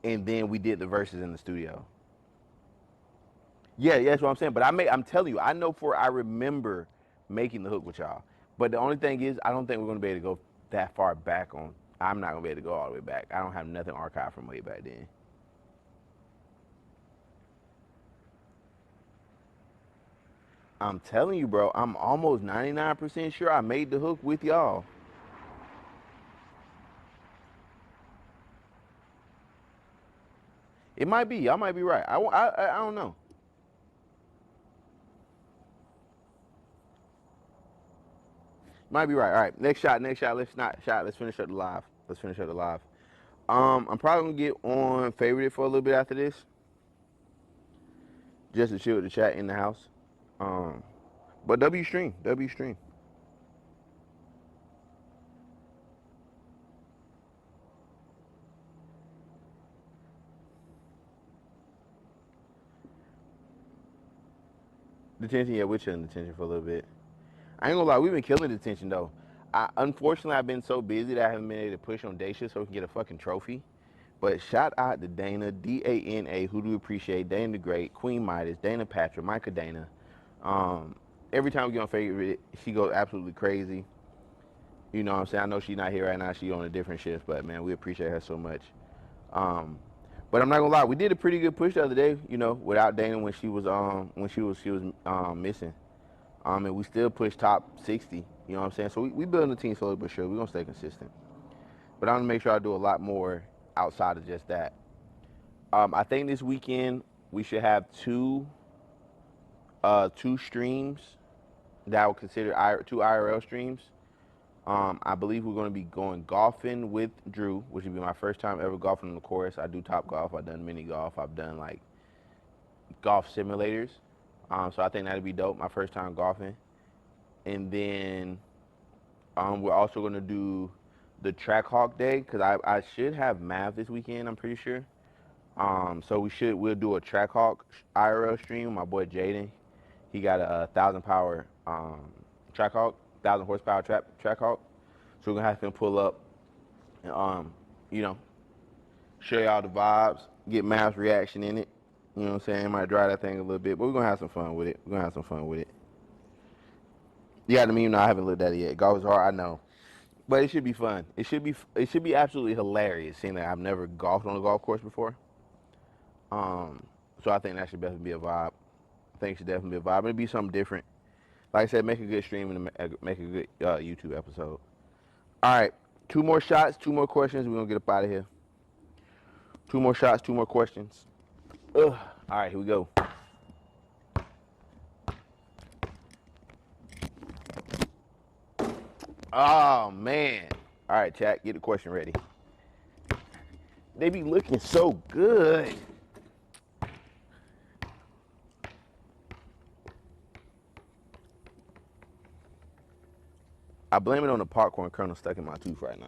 And then we did the verses in the studio. Yeah, that's what I'm saying. But I'm telling you, I remember making the hook with y'all. But the only thing is, I don't think we're gonna be able to go that far back on. I'm not gonna be able to go all the way back. I don't have nothing archived from way back then. I'm telling you, bro, I'm almost 99% sure I made the hook with y'all. It might be. Y'all might be right. I don't know. Might be right. All right, next shot. Let's finish up the live. I'm probably gonna get on favorite for a little bit after this, just to chill with the chat in the house. But W stream. Detention, yeah, we're chilling detention for a little bit. I ain't gonna lie, we've been killing detention though. Unfortunately, I've been so busy that I haven't been able to push on day shift so we can get a fucking trophy. But shout out to Dana, D-A-N-A, who do we appreciate, Dana the Great, Queen Midas, Dana Patrick, Micah Dana. Every time we get on favorite, she goes absolutely crazy. You know what I'm saying? I know she's not here right now. She's on a different shift, but man, we appreciate her so much. But I'm not gonna lie, we did a pretty good push the other day, you know, without Dana when she was missing. And we still pushed top 60, you know what I'm saying? So we building the team slowly but sure. We're gonna stay consistent. But I'm gonna make sure I do a lot more outside of just that. I think this weekend we should have two streams that I would consider two IRL streams. I believe we're going to be going golfing with Drew, which would be my first time ever golfing on the course. I do Top Golf. I've done mini golf. I've done like golf simulators. So I think that'd be dope. My first time golfing. And then we're also going to do the Track Hawk Day because I should have math this weekend. I'm pretty sure. So we'll do a Track Hawk IRL stream with my boy Jaden. He got a 1,000 power Track Hawk. 1,000 horsepower track hawk. So we're gonna have him pull up and you know, show y'all the vibes, get Mav's reaction in it. You know what I'm saying? Might dry that thing a little bit, but we're gonna have some fun with it. You got the meme? No, I haven't looked at it yet. Golf is hard, I know. But it should be fun. It should be absolutely hilarious seeing that I've never golfed on a golf course before. So I think that should definitely be a vibe. It'll be something different. Like I said, make a good stream and make a good YouTube episode. All right, 2 more shots, 2 more questions. We're going to get up out of here. 2 more shots, 2 more questions. Ugh. All right, here we go. Oh, man. All right, chat, get the question ready. They be looking so good. I blame it on the popcorn kernel stuck in my tooth right now.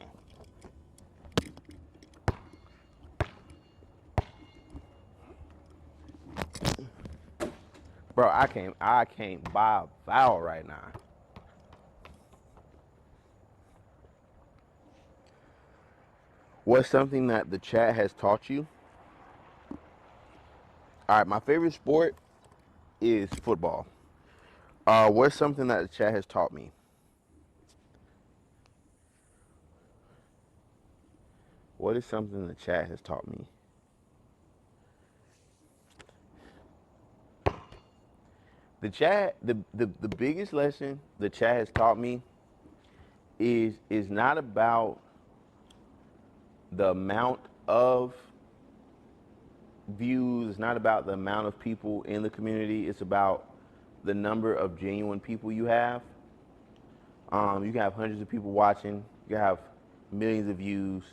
Bro, I can't buy a vowel right now. What's something that the chat has taught you? All right, my favorite sport is football. What's something that the chat has taught me? What is something the chat has taught me? The chat, the biggest lesson the chat has taught me is not about the amount of views, it's not about the amount of people in the community, it's about the number of genuine people you have. You can have hundreds of people watching, you can have millions of views,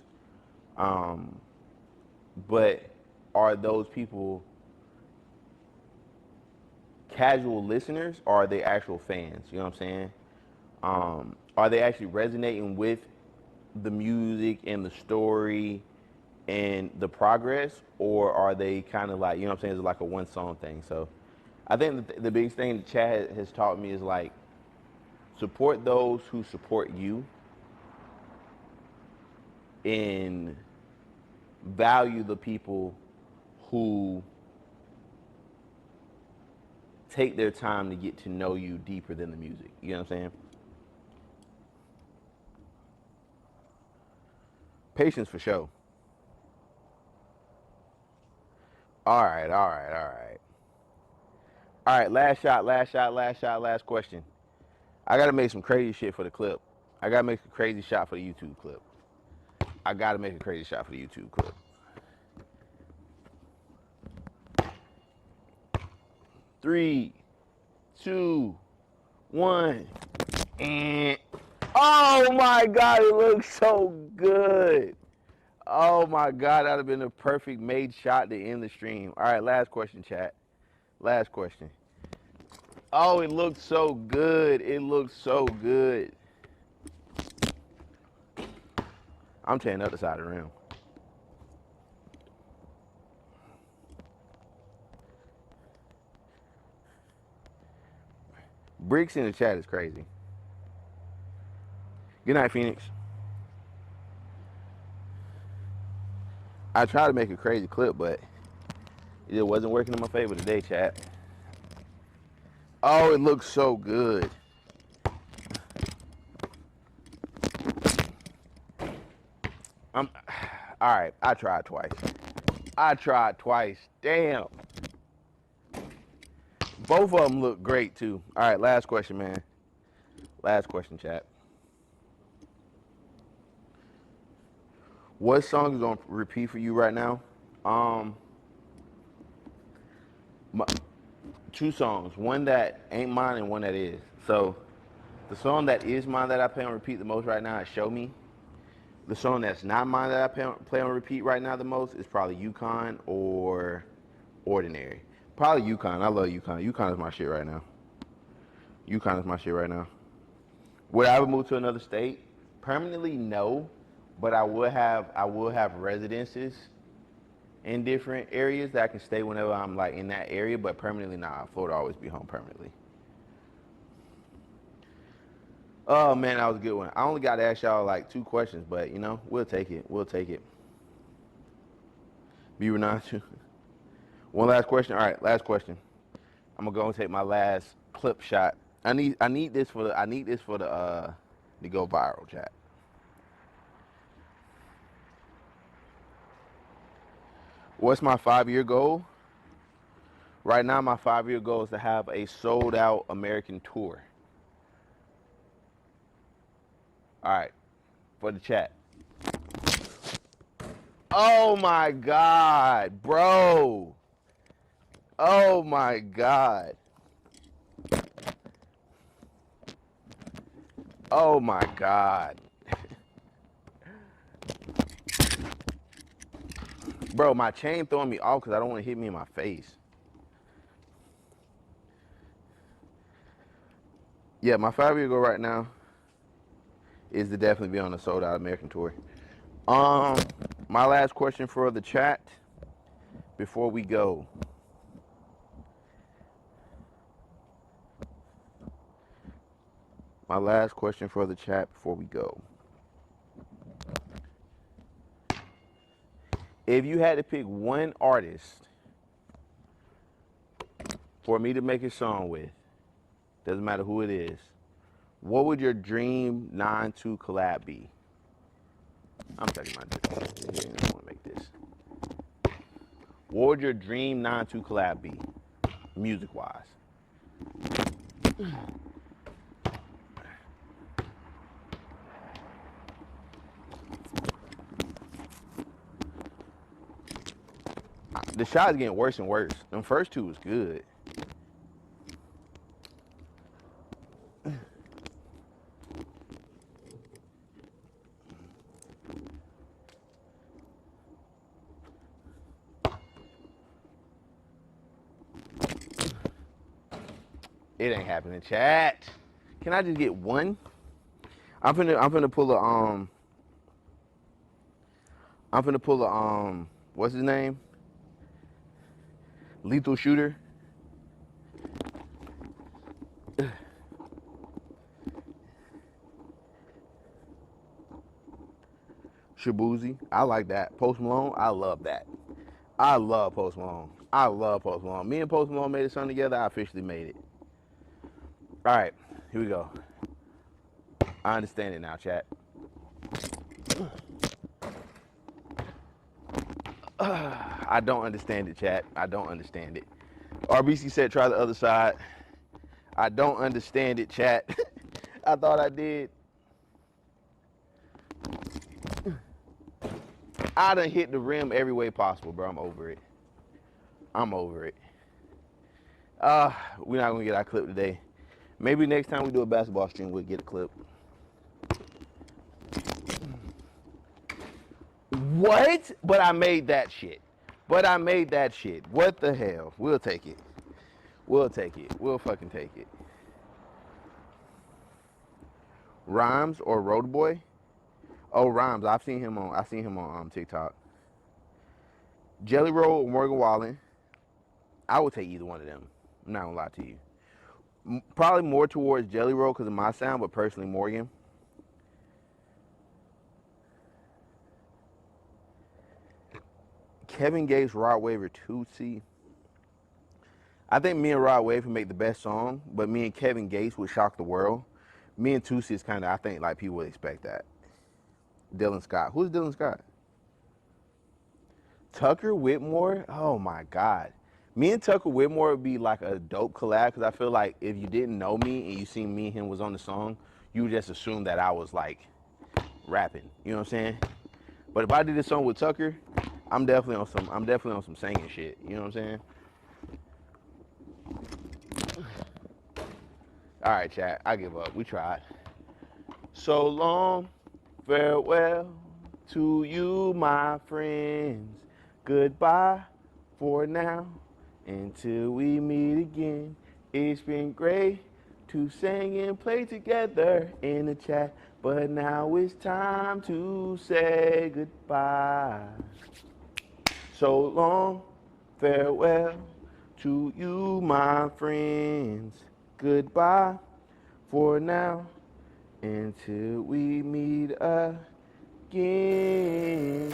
but are those people casual listeners or are they actual fans? You know what I'm saying? Are they actually resonating with the music and the story and the progress, or are they kind of like, you know what I'm saying, it's like a one song thing? So I think the biggest thing the chat has taught me is like support those who support you and value the people who take their time to get to know you deeper than the music. You know what I'm saying? Patience for sure. All right, all right, all right. All right, last question. I gotta make some crazy shit for the clip. I gotta make a crazy shot for the YouTube clip. I gotta make a crazy shot for the YouTube clip. 3, 2, 1. And oh my God, it looks so good. Oh my God, that'd have been a perfect made shot to end the stream. All right, last question, chat. Last question. Oh, it looks so good. It looks so good. I'm tearing up the side of the rim. Bricks in the chat is crazy. Good night, Phoenix. I tried to make a crazy clip, but it wasn't working in my favor today, chat. Oh, it looks so good. All right, I tried twice. Damn. Both of them look great, too. All right, last question, man. Last question, chat. What song is on repeat for you right now? Two songs. One that ain't mine and one that is. So, the song that is mine that I play on repeat the most right now is Show Me. The song that's not mine that I play on repeat right now the most is probably Yukon or Ordinary. Probably Yukon. I love Yukon. Yukon is my shit right now. Yukon is my shit right now. Would I ever move to another state? Permanently, no. But I will have residences in different areas that I can stay whenever I'm like in that area. But permanently, nah. Florida always be home permanently. Oh man, that was a good one. I only got to ask y'all like 2 questions, but you know, we'll take it. We'll take it. Be Renato. One last question. All right, last question. I'm gonna go and take my last clip shot. I need this for the to go viral, chat. What's my 5-year goal? Right now, my 5-year goal is to have a sold-out American tour. All right, for the chat. Oh my God, bro. Oh my God. Oh my God. Bro, my chain throwing me off because I don't want to hit me in my face. Yeah, my 5-year goal right now is to definitely be on a sold out American tour. My last question for the chat before we go. My last question for the chat before we go. If you had to pick one artist for me to make a song with, doesn't matter who it is, what would your dream 9-2 collab be? I'm taking my dick. I don't want to make this. What would your dream 9-2 collab be, music-wise? The shot is getting worse and worse. Them first 2 was good. It ain't happening, chat. Can I just get one? I'm finna pull a what's his name? Lethal Shooter. Shabuzi, I like that. Post Malone, I love that. I love Post Malone. I love Post Malone. Me and Post Malone made a song together. I officially made it. All right, here we go. I understand it now, chat. I don't understand it, chat. I don't understand it. RBC said try the other side. I don't understand it, chat. I thought I did. I done hit the rim every way possible, bro. I'm over it. I'm over it. We're not gonna get our clip today. Maybe next time we do a basketball stream, we'll get a clip. What? But I made that shit. What the hell? We'll take it. We'll fucking take it. Rhymes or Road Boy? Oh, Rhymes. I seen him on TikTok. Jelly Roll or Morgan Wallen? I would take either one of them. I'm not gonna lie to you. Probably more towards Jelly Roll because of my sound, but personally Morgan. Kevin Gates, Rod Wave, or Tootsie. I think me and Rod Wave would make the best song, but me and Kevin Gates would shock the world. Me and Tootsie is kind of, I think, like people would expect that. Dylan Scott. Who's Dylan Scott? Tucker Whitmore? Oh my God. Me and Tucker Whitmore would be like a dope collab because I feel like if you didn't know me and you seen me and him was on the song, you would just assume that I was like rapping. You know what I'm saying? But if I did this song with Tucker, I'm definitely on some singing shit. You know what I'm saying? All right, chat. I give up. We tried. So long, farewell to you, my friends. Goodbye for now. Until we meet again. It's been great to sing and play together in the chat. But now it's time to say goodbye. So long, farewell to you, my friends. Goodbye for now, until we meet again.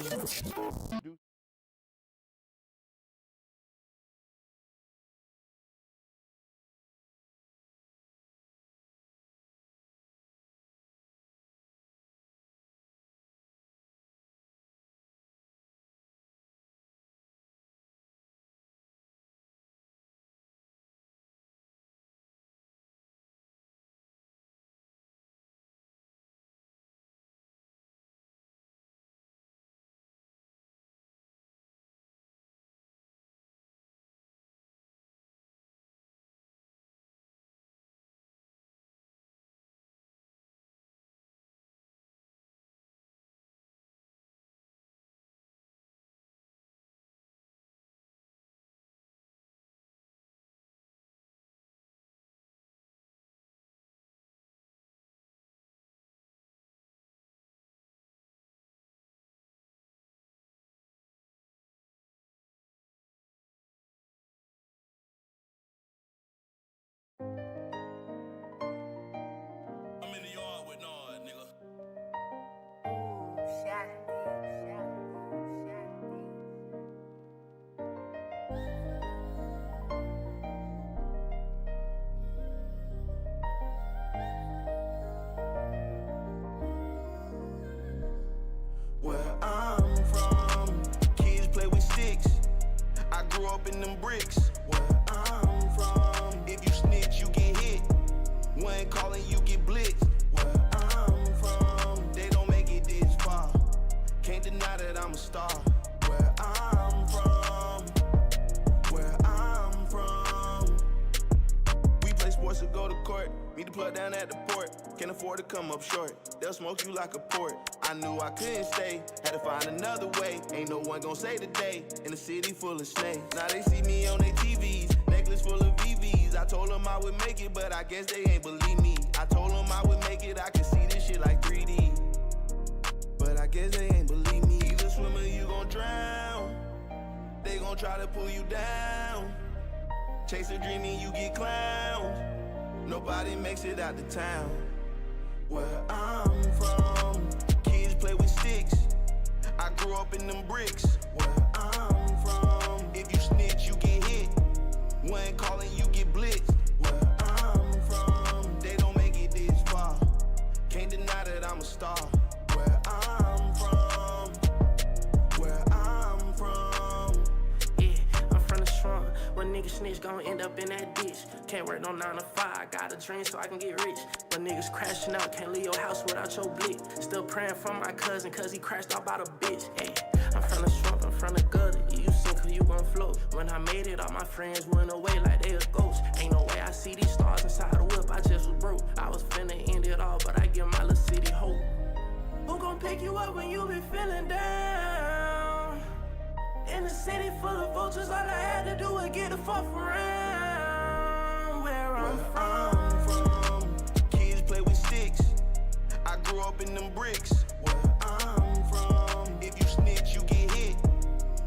I'm in the yard with Nard, nigga. Where I'm from, kids play with sticks. I grew up in them bricks. Where I'm from, if you snitch, you get hit. When calling, you get blitzed. Where I'm from, they don't make it this far. Can't deny that I'm a star. Where I'm from, we play sports or go to court. Meet the plug down at the port. Can't afford to come up short. They'll smoke you like a port. I knew I couldn't stay. Had to find another way. Ain't no one gon' say today. In a city full of snakes. Now they see me on their TVs. Necklace full of VVs. I told them I would make it, but I guess they ain't believe me. I told them I would make it. I could see this shit like 3D. But I guess they ain't believe me. Either swim or you gon' drown. They gon' try to pull you down. Chase a dream and you get clowned. Nobody nobody makes it out the town. Where I'm from, kids play with sticks. I grew up in them bricks. Where I'm from, if you snitch, you get hit. When calling, you get blitzed. Where I'm from, they don't make it this far. Can't deny that I'm a star. Where I'm from, where I'm from. Yeah, I'm from the slum. When niggas snitch, gon' end up in that ditch. Can't work no 9 to 5, got a dream so I can get rich. But niggas crashing out, can't leave your house without your blick. Still praying for my cousin, cause he crashed out by the bitch. Hey, I'm from the swamp, I'm from the gutter. You sink or you gon' float. When I made it, all my friends went away like they a ghost. Ain't no way I see these stars inside the whip, I just was broke. I was finna end it all, but I give my little city hope. Who gon' pick you up when you be feeling down? In a city full of vultures, all I had to do was get the fuck around. Where I'm from, kids play with sticks. I grew up in them bricks. Where I'm from, if you snitch, you get hit.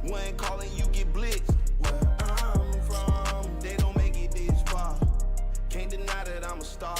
When calling, you get blitzed. Where I'm from, they don't make it this far. Can't deny that I'm a star.